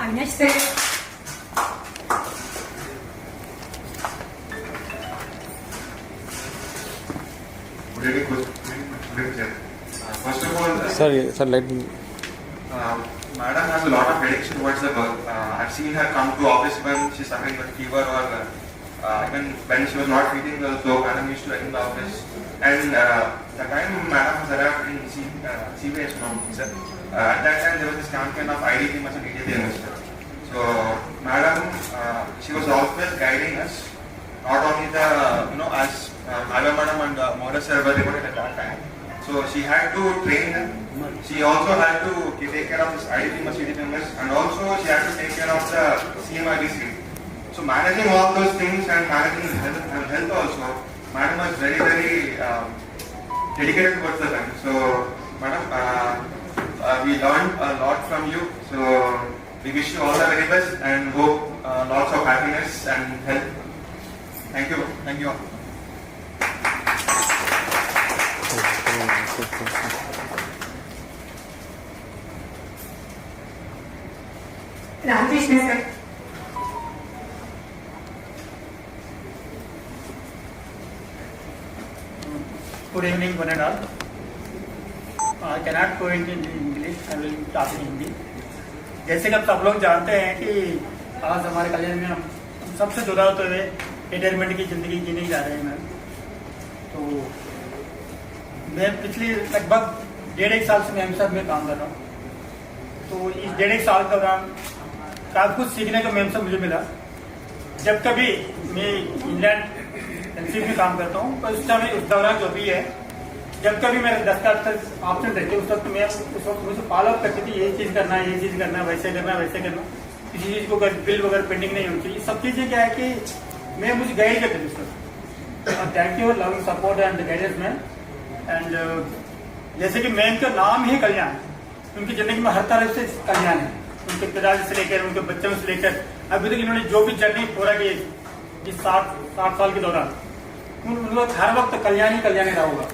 Next sir. First of all, sir, let me. Madam has a lot of dedication towards the work. I've seen her come to office when she's suffering with fever, or even when she was not feeling well. So Madam used to attend the office. And the time Madam has arrived in CBS from at that time there was this campaign of IDP and DDP. So Madam, she was always guiding us. Not only as Ava Madam and Maurya sir were reported at that time. So she had to train them. She also had to take care of this IDP members, and also she had to take care of the CMIDC. So managing all those things and managing health also, Madam was very, very dedicated towards the bank. So Madam, we learned a lot from you. So we wish you all the very best and hope lots of happiness and health. Thank you. Thank you all. Ramakrishna sir. Good evening, one and all. I cannot go into English. I will talk in Hindi. जैसे कि आप सब लोग जानते हैं कि आज हमारे कल्याण में हम सबसे जुदा होते हुए रिटायरमेंट की जिंदगी जीने जा रहे हैं मैम। तो मैं पिछले लगभग 1.5 साल से मैं एमसाब में काम कर रहा हूँ। तो इस 1.5 साल के दौरान काफ़ी कुछ सीखने को मेमसाब मुझे मिला। जब कभी मैं इंग्लैंड एनसीबी में काम करता हूँ तो उस दौरान जो भी है, जब कभी मेरे 10 का ऑप्शन रहते उस वक्त मैं उस वक्त मुझे फॉलो अप करती थी, ये चीज़ करना है, ये चीज़ करना है, वैसे करना है, वैसे करना, किसी चीज़ को बिल वगैरह पेंडिंग नहीं होनी चाहिए। सब चीज़ें क्या है कि मैं मुझे गाइड करती थी sir. Thank you loving support and guidance man. And जैसे कि मैम का नाम ही कल्याण, उनकी जिंदगी में हर तरह से कल्याण है, उनके पिताजी से लेकर उनके बच्चों से लेकर अभी तक इन्होंने जो भी जर्नी पूरा की इस 60 साल के दौरान, उनको हर वक्त कल्याण ही कल्याण रहा होगा।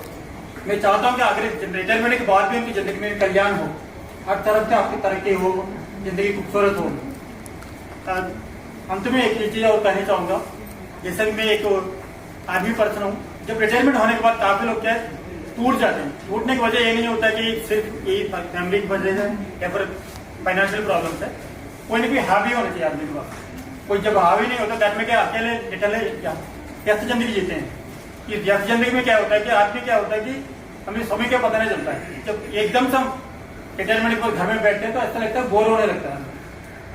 मैं चाहता हूँ कि अगर रिटायरमेंट के बाद भी उनकी जिंदगी में कल्याण हो, हर तरफ से आपकी तरक्की हो, जिंदगी खूबसूरत हो। अंत में एक चीज और कहना चाहूंगा, जैसे कि मैं एक आर्मी पर्सन हूँ, जब रिटायरमेंट होने के बाद काफी लोग क्या है टूट जाते हैं। टूटने की वजह ये नहीं होता कि सिर्फ यही फैमिली की वजह से या फिर फाइनेंशियल प्रॉब्लम है, कोई ना कोई हावी होना चाहिए आदमी के पास। कोई जब हावी नहीं होता घर में क्या अकेले निकले व्यस्त जिंदगी जीते हैं। ये व्यस्त जिंदगी में क्या होता है कि आदमी क्या होता है कि हमें समय का पता नहीं चलता है। जब एकदम से हम रिटायरमेंट के घर में बैठते हैं तो ऐसा लगता है बोर होने लगता है।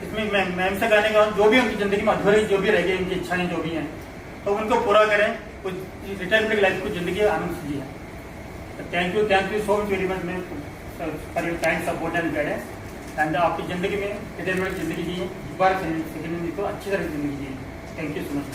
इसमें मैम से कहने का जो भी उनकी जिंदगी में अधूरी जो भी रह गई, उनकी इच्छाएं जो भी हैं, तो उनको पूरा करें, कुछ रिटायरमेंट की लाइफ को जिंदगी आनंद से जिए। Thank you so much very much ma'am for your kind support and guidance. And आपकी जिंदगी में रिटायरमेंट जिंदगी जिए, इस बार सेकेंड को अच्छी तरह जिंदगी जिए। Thank you so much.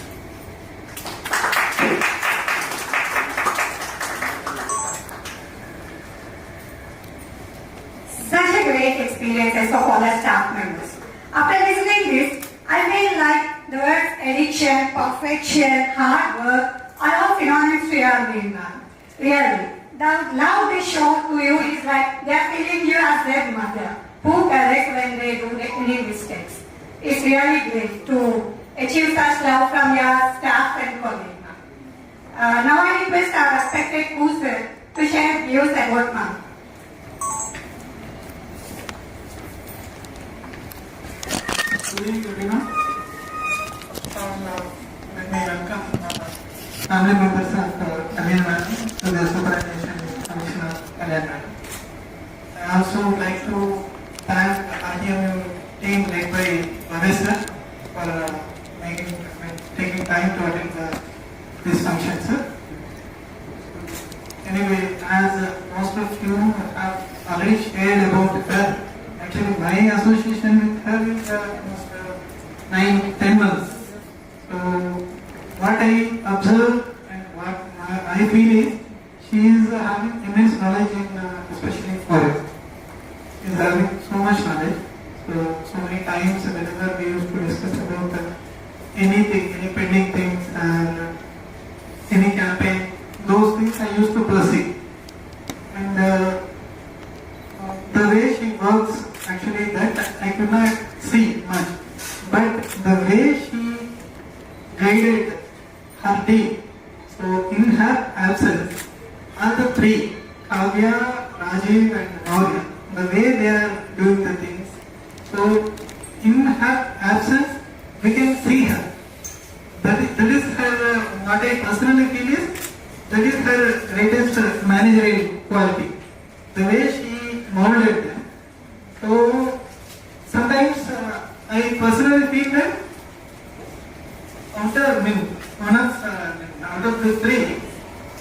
Such a great experiences of all our staff members. After listening this, I feel like the words addiction, perfection, hard work are all synonyms to your being. Really, the love they show to you is like they are feeling you as their mother, who corrects when they do any mistakes. It's really great to achieve such love from your staff and colleagues. Now I request our respected host to share views about ma'am. Good evening, everyone. Let me welcome family members of Kalyani Madam to the Superannuation Commission of Kalyani Madam. I also would like to thank the RTMU team led by Bhavesh sir for taking time to attend this function, sir. Anyway, as most of you have already shared about her, actually my association with her is almost 9-10 months. So what I observe and what I feel is she is having immense knowledge in especially forest. She is having so much knowledge. So many times whenever we used to discuss about anything, any pending things and any campaign, those things I used to proceed. And the way she works, actually that I could not see much. But the way she guided her team, so in her absence, all the three, Kavya, Rajiv and Maurya, the way they are doing the things, so in her absence, we can see her. That is her, what I personally feel is, that is her greatest managerial quality. The way she molded them. So sometimes I personally feel that out of the three,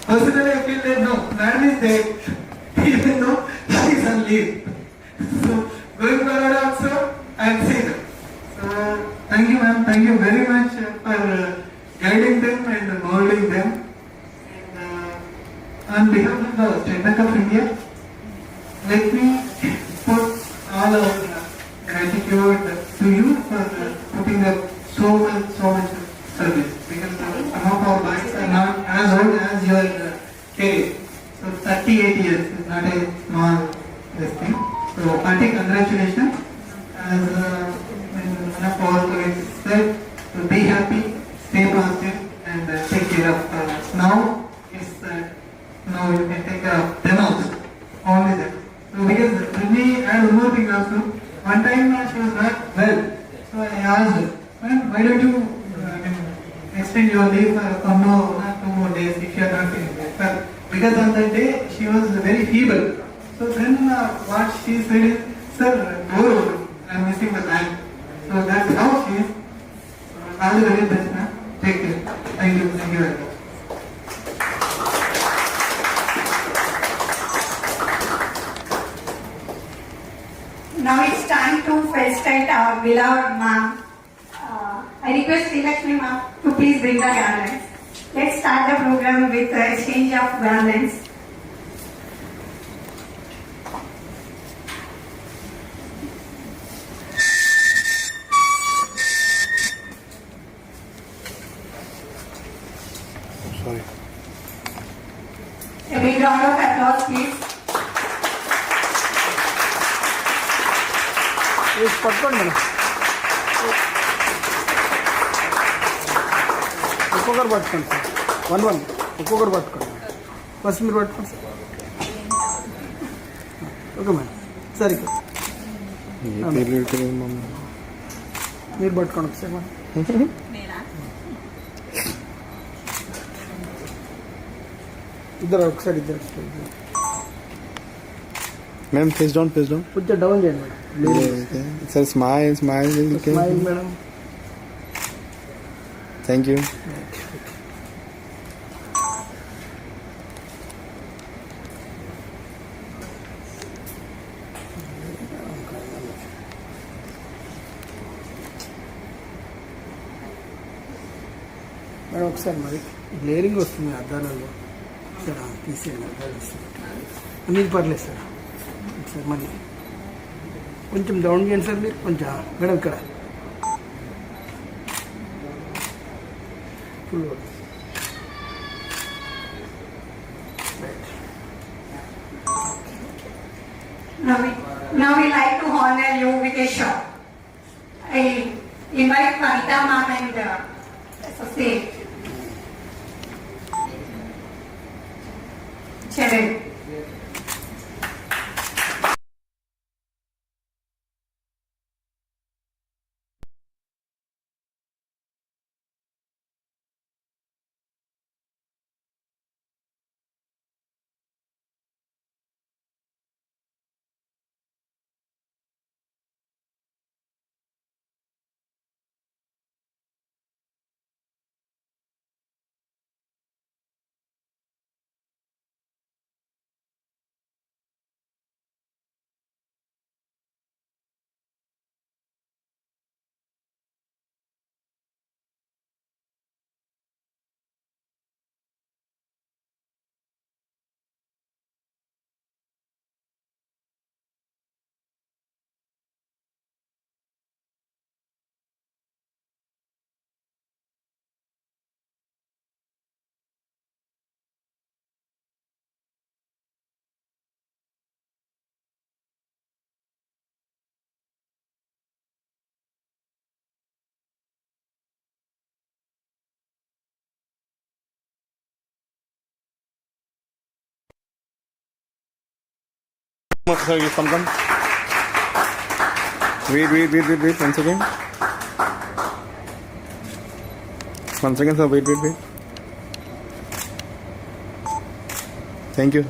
personally I feel that no, Madam is there, even though she is on leave. So going forward also, I am seeing her. So thank you ma'am, thank you very much for guiding them and molding them. And on behalf of the State Bank of India, let me put all our gratitude to you for putting up so much service, because some of our lives are not as old as your career. So 38 years is not a small thing. So hearty congratulations. As one of our colleagues said, to be happy, stay positive and take care of us. Now you can take care of them also, only them. So because let me add one more thing also. One time she was not well, so I asked her, why don't you extend your leave for 1 or 2 more days if you are not feeling well? Because on that day she was very feeble. So then what she said is, sir, go, I am missing the bank. So that's how she is. All the very best, ma'am. Take care. Thank you very much. Now it's time to felicitate our beloved ma'am. I request Srilakshmi ma'am to please bring the garlands. Let's start the program with the exchange of garlands. Sorry. A big round of applause, please. పట్టుకోండి madam ఒక్కొక్కరు పట్టుకోండి sir 1 ఒక్కొక్కరు పట్టుకోండి first మీరు పట్టుకోండి sir okay madam సరే మీరు పట్టుకోండి ఒకసారి మేడం ఇద్దరు ఒకసారి ఇద్దరు Ma'am, face down. కొంచెం డౌన్ చేయండి madam It says smile. Okay. Smile madam Thank you. Madam ఒకసారి మరి గ్లేరింగ్ వస్తుంది అద్దాలలో సార్ తీసేయండి అద్దాలు వస్తుంది మీది పర్లేదు సార్ సార్ మళ్ళీ కొంచెం డౌన్ చేయండి సార్ మీరు కొంచెం మేడం ఇక్కడ full Now we like to honor you with a show. I invite Kavita ma'am and associate. Charan. Sir, you come. Wait. Once again. Once again, sir. Wait. Thank you.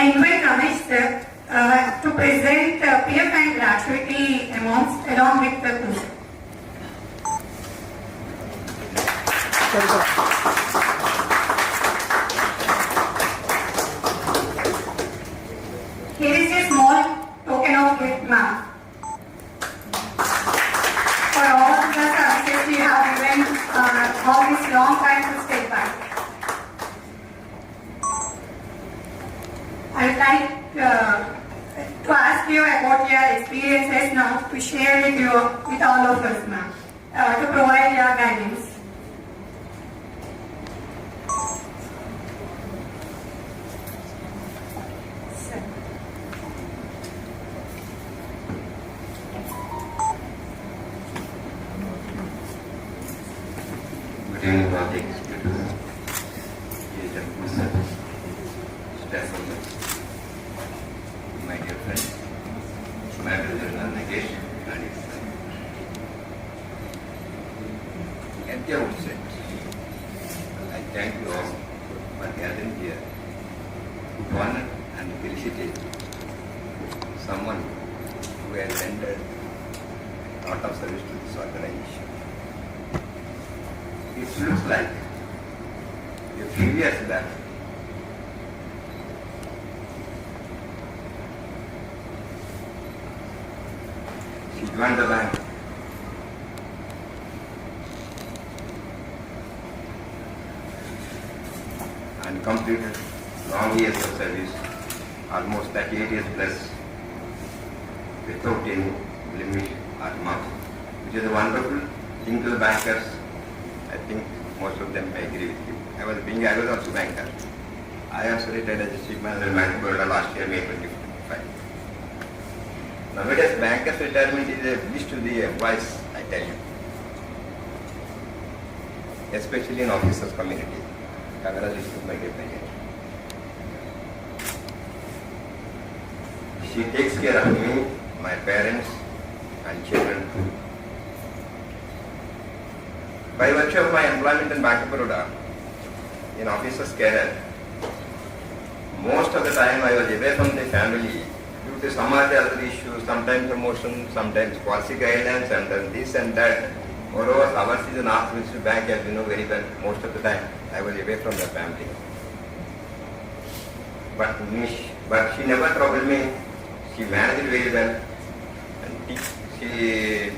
I invite Ramesh sir to present PF and gratuity amounts along with the group. Here is a small token of gift, ma'am. For all the services you have given all this long time to stay back. I would like to ask you about your experiences now to share with all of us, ma'am, to provide your guidance. Good evening, colleagues. My dear friends, my brother Nagesh and his son. At the outset, I thank you all for gathering here to honor and felicitate someone who has rendered a lot of service to this organization. It looks like a few years back, she joined the bank and completed long years of service, almost 38 years plus, without any blemish or mark, which is a wonderful thing to the bankers. I think most of them agree with you. I was also banker. I also retired as a chief manager Bank Board last year, May 25. Nowadays, bankers' retirement is a wish to the employees, I tell you. Especially in officers' community. Congratulations, my dear friend. She takes care of me, my parents, and children. By virtue of my employment in Bank of Baroda, in officers' career, most of the time I was away from the family due to some other issues, sometimes promotion, sometimes policy guidelines, and then this and that. Moreover, ours is a North Municipal Bank, as you know very well. Most of the time I was away from the family. But she never troubled me. She managed it very well. And she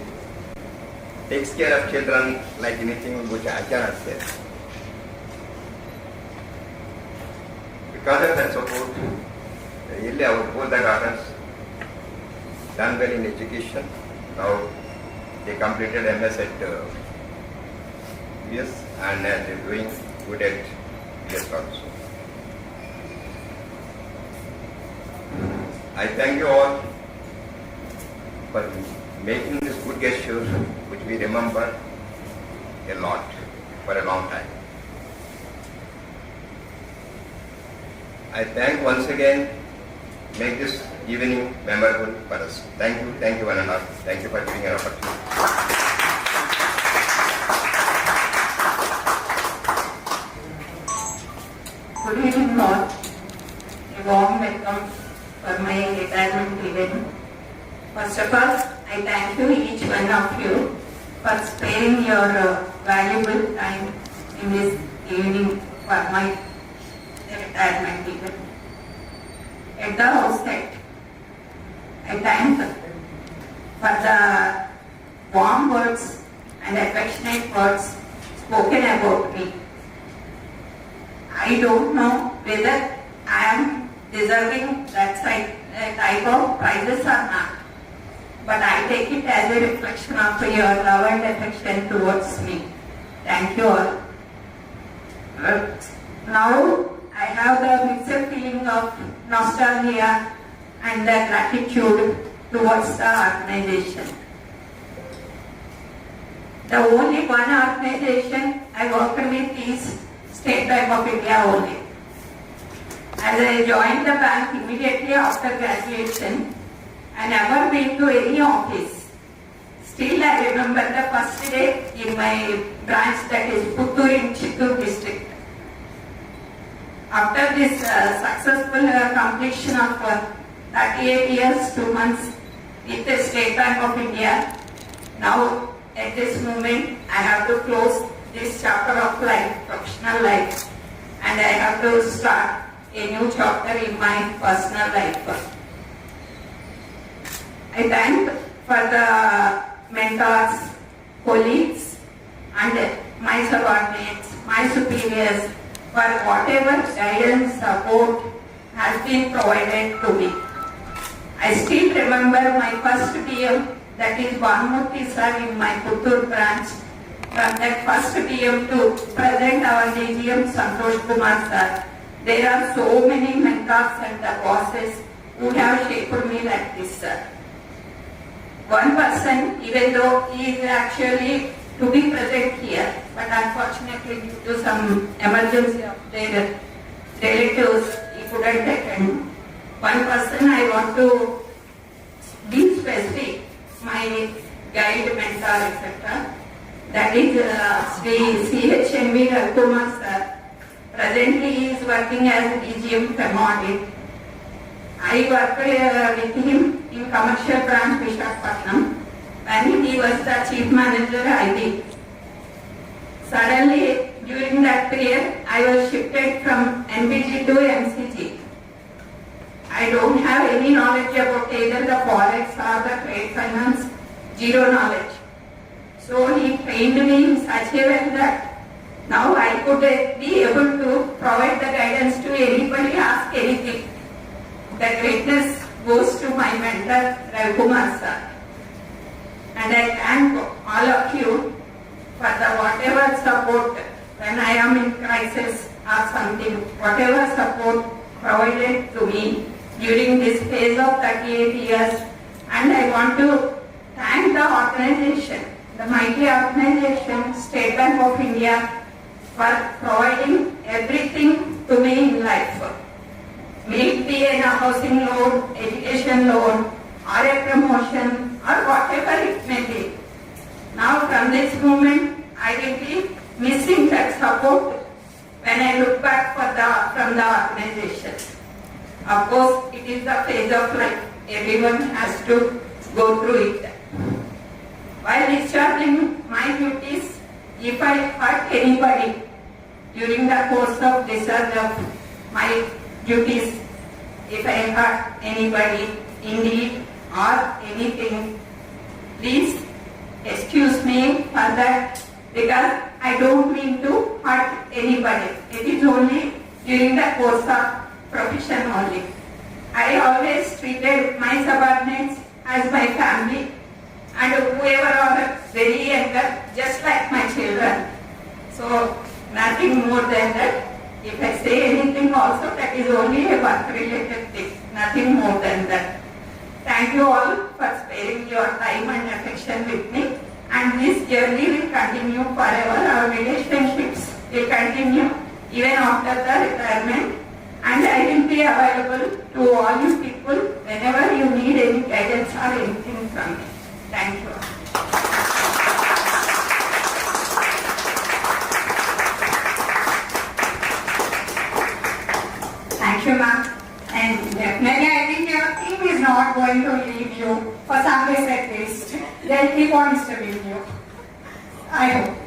takes care of children like anything which I cannot say. Because of her support, really both the daughters done well in education. Now they completed MS at US and they are doing good at US also. I thank you all for making this good gesture which we remember a lot for a long time. I thank once again, make this evening memorable for us. Thank you one and all. Thank you for giving an opportunity. Good evening all. A warm welcome for my retirement event. First of all, I thank you each one of you for sparing your valuable time in this evening for my retirement event. At the outset, I thank for the warm words and affectionate words spoken about me. I don't know whether I am deserving that type of prizes or not, but I take it as a reflection of your love and affection towards me. Thank you all. Now I have the mixed feeling of nostalgia and the gratitude towards the organization. The only one organization I worked with is State Bank of India only. As I joined the bank immediately after graduation, I never been to any office. Still I remember the first day in my branch, that is Puttur in Chittoor district. After this successful completion of 38 years, 2 months with the State Bank of India, now at this moment I have to close this chapter of life, professional life, and I have to start a new chapter in my personal life. I thank for the mentors, colleagues, and my subordinates, my superiors, for whatever guidance, support has been provided to me. I still remember my first PM, that is Bhanumurthy sir in my Puttur branch. From that first PM to present our DGM Santosh Kumar sir, there are so many mentors and the bosses who have shaped me like this sir. One person, even though he is actually to be present here, but unfortunately due to some emergency of their relatives, he couldn't attend. One person I want to be specific, my guide, mentor, etc. That is Sri C.H.N.V. Ravikumar sir. Presently he is working as DGM FEM audit. I worked with him in commercial branch Visakhapatnam when he was the chief manager IB. Suddenly during that period I was shifted from NBG to MCG. I don't have any knowledge about either the forex or the trade finance, zero knowledge. So he trained me in such a way that now I could be able to provide the guidance to anybody ask anything. The greatness goes to my mentor, Ravi Kumar sir. And I thank all of you for the whatever support when I am in crisis or something, whatever support provided to me during this phase of 38 years. And I want to thank the organization, the mighty organization, State Bank of India, for providing everything to me in life. May it be a housing loan, education loan, or a promotion, or whatever it may be. Now from this moment, I will be missing that support when I look back from the organization. Of course, it is the phase of life. Everyone has to go through it. While discharging my duties, if I hurt anybody during the course of discharge of my duties, if I hurt anybody indeed or anything, please excuse me for that, because I don't mean to hurt anybody. It is only during the course of profession only. I always treated my subordinates as my family, and whoever are very younger, just like my children. So nothing more than that. If I say anything also, that is only a work-related thing, nothing more than that. Thank you all for sparing your time and affection with me. And this journey will continue forever. Our relationships will continue even after the retirement. And I will be available to all you people whenever you need any guidance or anything from me. Thank you. Thank you, ma'am. And definitely, I think your team is not going to leave you for some days at least. They'll keep on disturbing you. I hope.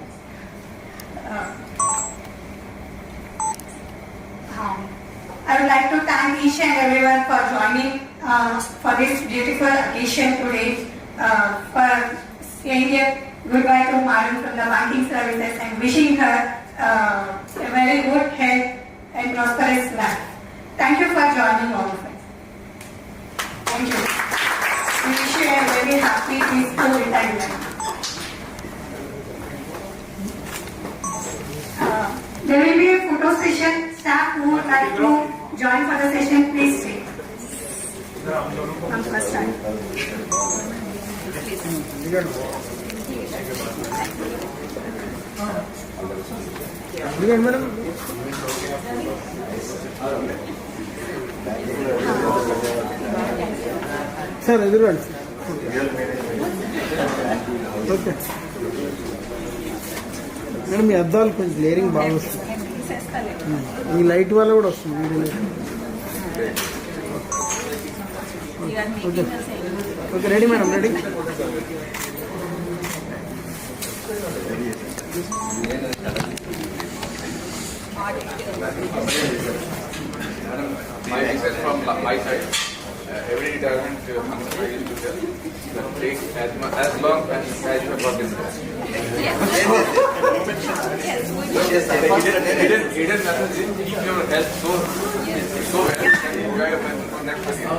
I would like to thank each and everyone for joining for this beautiful occasion today, for saying a goodbye to Madam from the banking services and wishing her a very good health and prosperous life. Thank you for joining all of us. Thank you. We wish you a very happy, peaceful retirement. There will be a photo session. Staff who would like to join for the session, please stay. Come first time. Sir, everyone. Okay. Madam మీ అద్దాలు కొంచెం glaring బాగా వస్తుంది ఈ light వల్ల కూడా వస్తుంది video okay okay ready madam ready My request from my side, every retirement function I used to tell, take as long as you have got this. Hidden message is keep your health so well and enjoy your pension for next year.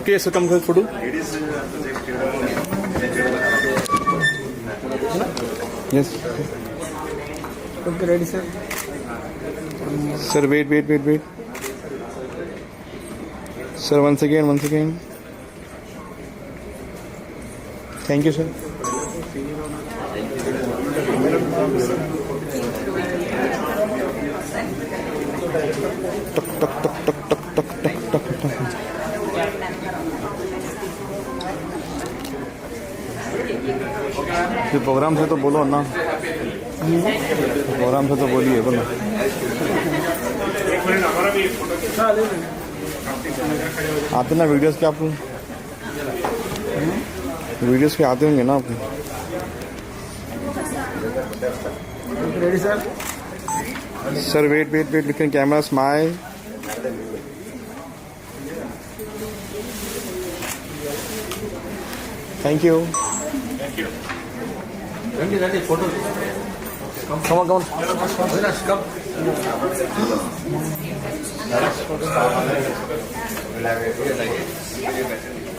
Okay, so come for photo. Yes. Okay, ready, sir. Sir, wait. Sir, once again. Thank you, sir. ये programme से तो बोलो ना, programme से तो बोलिए बोलो। आते ना वीडियोस के आपको, वीडियोस के आते होंगे ना आपको। Ready sir. Sir, wait. Look in camera, smile. Thank you. Thank you. Come on.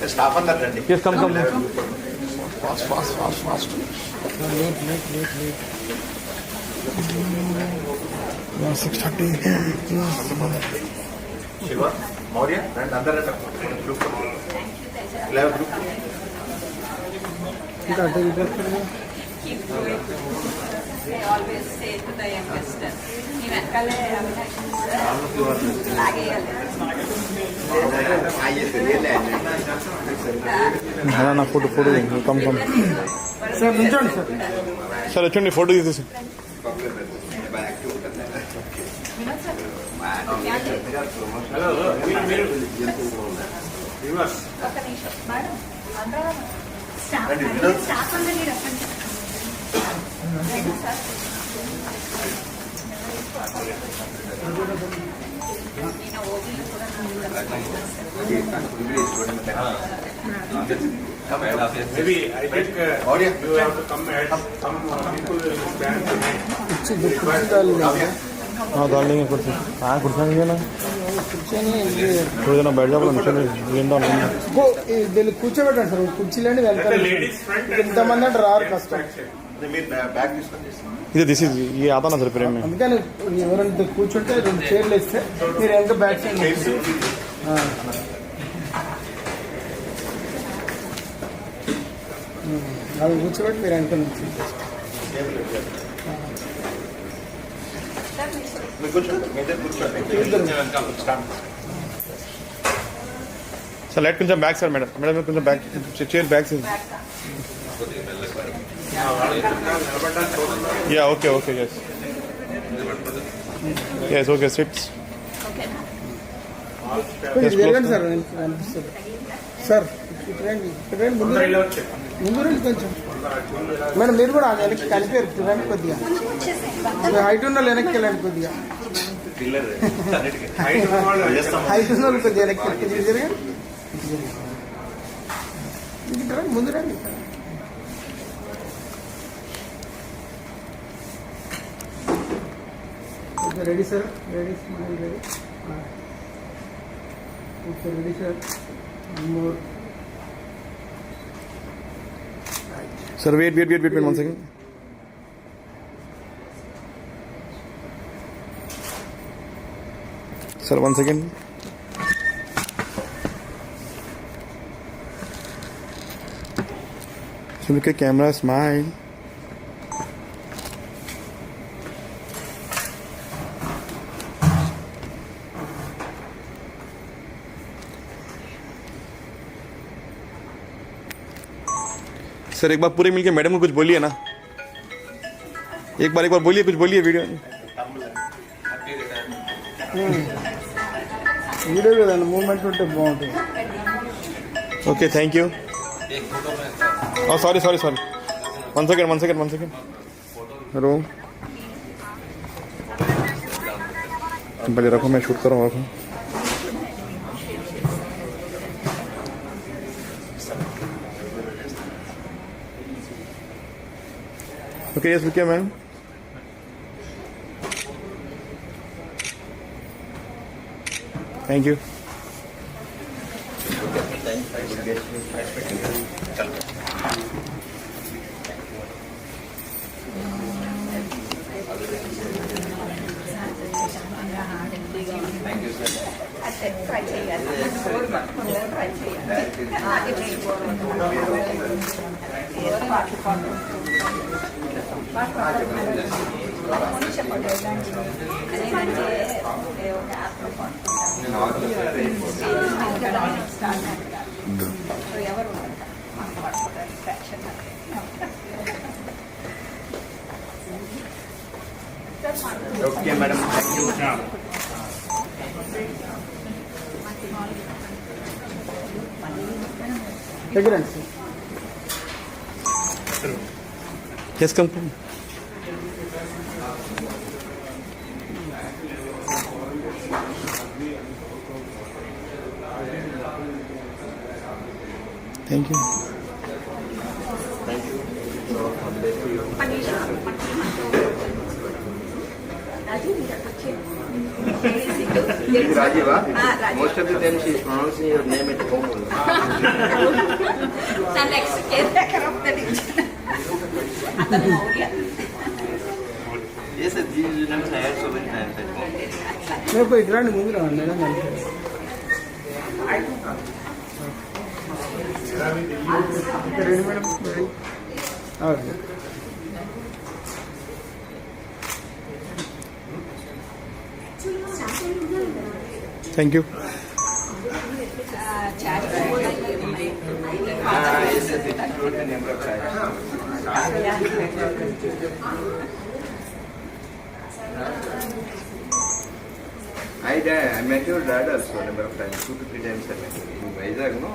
Staff on the ready. Yes, come. Fast. Late. 6:30. Shiva, Maurya, and other group. Level group. Keep doing. They always say to the youngsters, even ना photo कम sir निल्चोंడి sir వచ్చండి photo తీసేసి Maybe I think you have to come ahead. Some people will stand behind. हाँ डाल देंगे कुर्सी कुर्सी नहीं है ना थोड़ी देर बैठ जाओ వీళ్ళు కూర్చోబెట్టండి సార్ కుర్చీలండి ఇంతమంది అంటే రారు కష్టం ఇది దిస్ ఇస్ ये आता ना सर प्रेम में అందుకని ఎవరంటే కూర్చుంటే 2 చైర్లు ఇస్తే మీరు ఎంత బ్యాక్ సైడ్ అది కూర్చోబెట్టి మీరు ఎంత నుంచి सर लेट కొంచెం బ్యాక్ సార్ మేడం కొంచెం back chair back sir yeah okay yes okay sits జరగండి సార్ అనిపిస్తుంది సార్ ముందు రండి కొంచెం మేడం మీరు కూడా వెనక్కి కలిపారు రండి కొద్దిగా హైట్ ఉన్న వాళ్ళు వెనక్కి వెళ్ళండి కొద్దిగా హైట్ ఉన్న వాళ్ళు కొద్దిగా వెనక్కి జరగండి ముందు రండి ready sir ready okay ready sir more Sir, wait 1 second. Sir, 1 second. So look at camera, smile. Sir एक बार पूरे मिलके मैडम को कुछ बोलिए ना एक बार बोलिए कुछ बोलिए वीडियो కదండి మూమెంట్ ఉంటే బాగుంటుంది okay thank you sorry 1 second hello पहले रखो मैं शूट कर रहा हूँ Okay, yes, okay, ma'am. Thank you. Thank you, sir. Okay, madam. Thank you. Yes, come. Thank you. Thank you. God bless you. Rajiva, most of the time she is pronouncing your name at home. The next caretaker of the region. Yes, sir, these students I had so many times at home. No, but it's not moving on. Ready, madam? Ready? Okay. Thank you. Yes, yes, it includes the number of times. I met your dad also a number of times, 2 to 3 times I met him. In Vizag, no?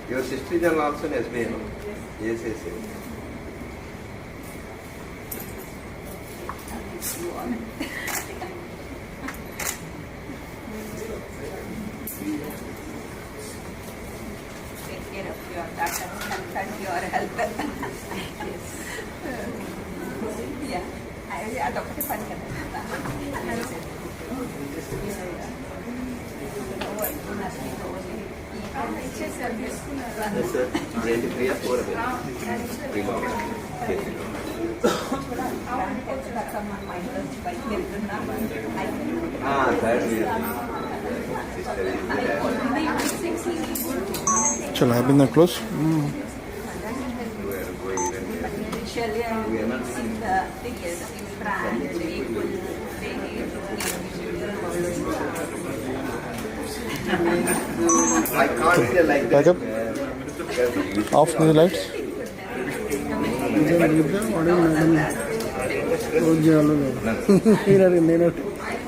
Your sister-in-law also has been, no? Yes, yes, yes. Take care of your daughter and your health. Yeah, I adopted fun. Yes, sir. 23 or 4 Shall I have been that close? Initially, I was in the biggest brand, equal I can't say like that. Back up. Off the lights.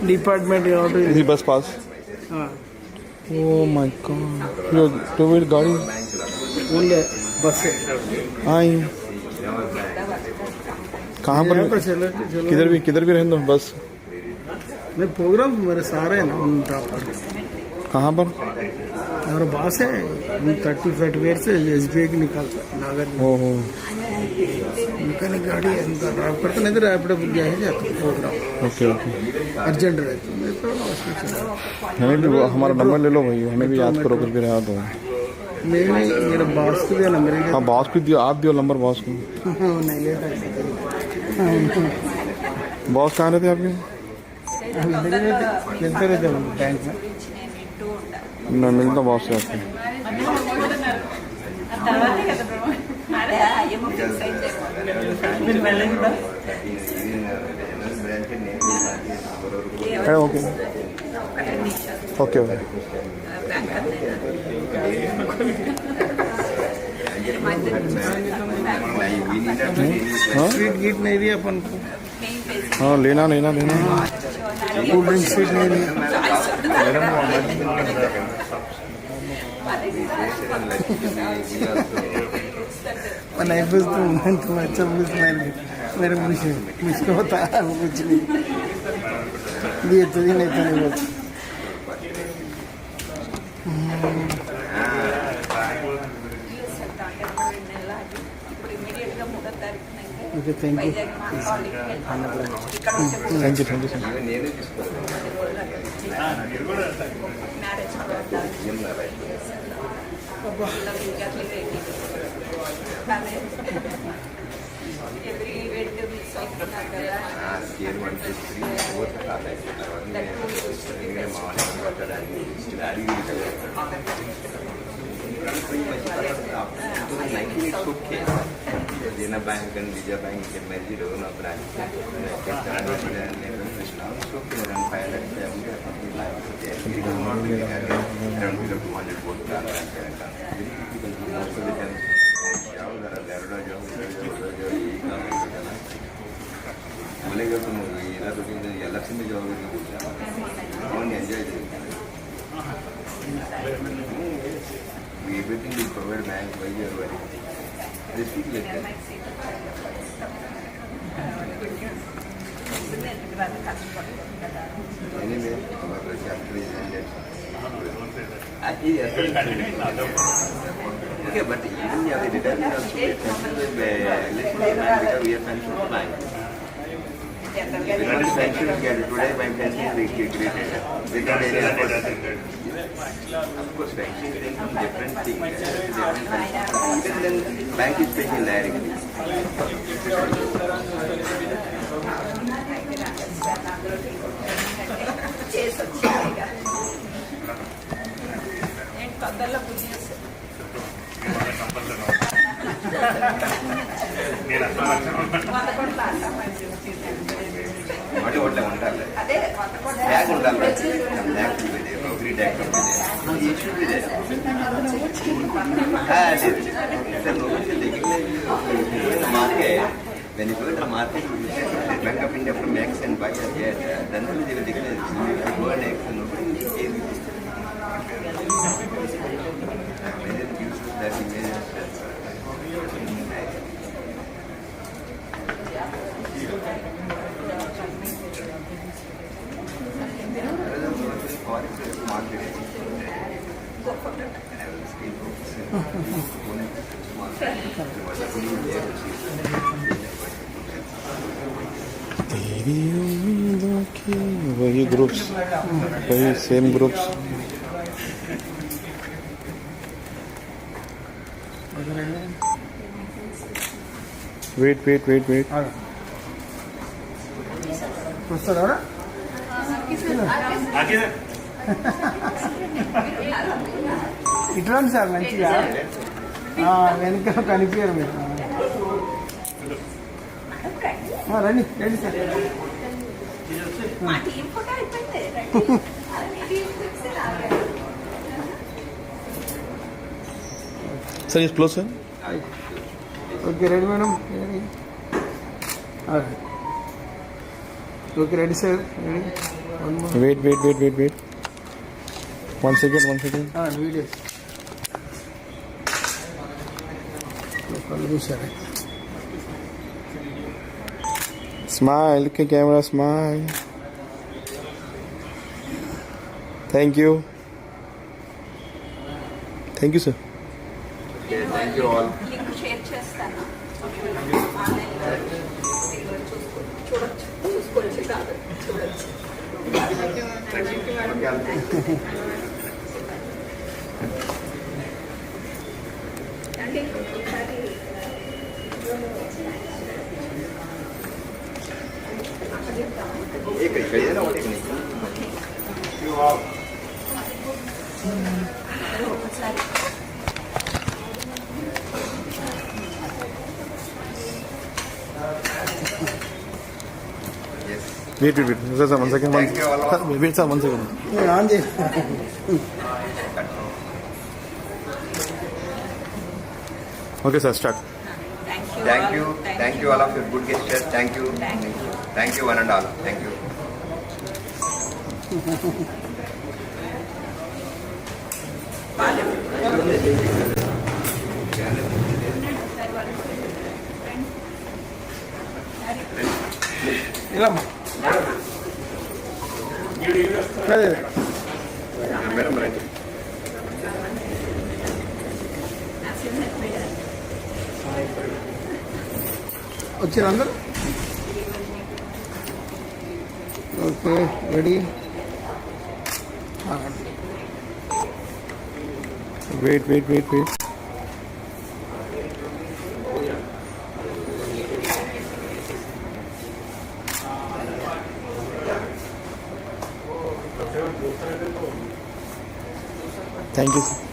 Department. The bus pass. Oh my God. Your two-wheel गाड़ी. Only bus. हाँ. कहाँ पर? किधर भी रहने दो बस. नहीं प्रोग्राम मेरे सारे हैं ना उन पर. कहाँ पर? हमारा बास है 30 वेयर से SBI की निकालता नागर. ओहो. मैकेनिक गाड़ी है उनका ड्राइव करते नहीं तो रैपिडो बुक गया है जाता प्रोग्राम. Okay okay. अर्जेंट रहता है मैं तो हमें भी हमारा नंबर ले लो भाई, हमें भी याद करो कुछ भी रहा तो. नहीं मेरा बॉस को दिया नंबर. हाँ बॉस को दिया, आप दियो नंबर बॉस को. नहीं लेता. बॉस कहाँ रहते आपके? मिलते रहते बैंक में. मैं मिलता बॉस से आपके. Okay okay okay. Sweet git नहीं दिया अपन को. हाँ लेना कूल ड्रिंक स्वीट नहीं दिया. नहीं बुझता मैं तो अच्छा बुझ मेरे मुझको होता है वो कुछ नहीं दिए तो ही नहीं बस. Okay, thank you. Thank you. Dena Bank and Vijay Bank can merge it over a branch. Everything is provided bank by your wedding. This week later. Anyway, our chapter is ended. Yes, I will continue in other okay, but even we have a retirement also we are considered election man because we are pension plan. Without pension, today my pension is created without any effort. Of course, pension is different thing. Different pension. Then bank is paying directly. What ఉండాలి bag ఉండాలి bag free tag it should be there. In the market, when you go to the market, the Bank of India from X and buy a jet, then they will declare it. If you go and X, nobody will pay you. When it uses that image, वही groups वही same groups wait wait wait wait ఇట్లాంటి sir మంచిగా వెనక కనిపించారు మీరు రండి రండి sir sir is close sir okay ready madam okay ready sir ready wait wait wait wait wait 1 second video చూసారా Smile, look at camera, smile. Thank you. Thank you, sir. okay, thank you all. Link share చేస్తాను చూసుకోవచ్చు కాదు చూడొచ్చు అంటే ఒకసారి एक ना एक नहीं Wait, wait, wait. Sir, 1 second. Thank you all. Wait, sir, 1 second. On చేసి Okay, sir, start. Thank you all of your good gestures. Thank you one and all. Thank you. ఇలా అదే Madam, right. వచ్చారు అందరు okay ready Wait, wait, wait, wait. Thank you.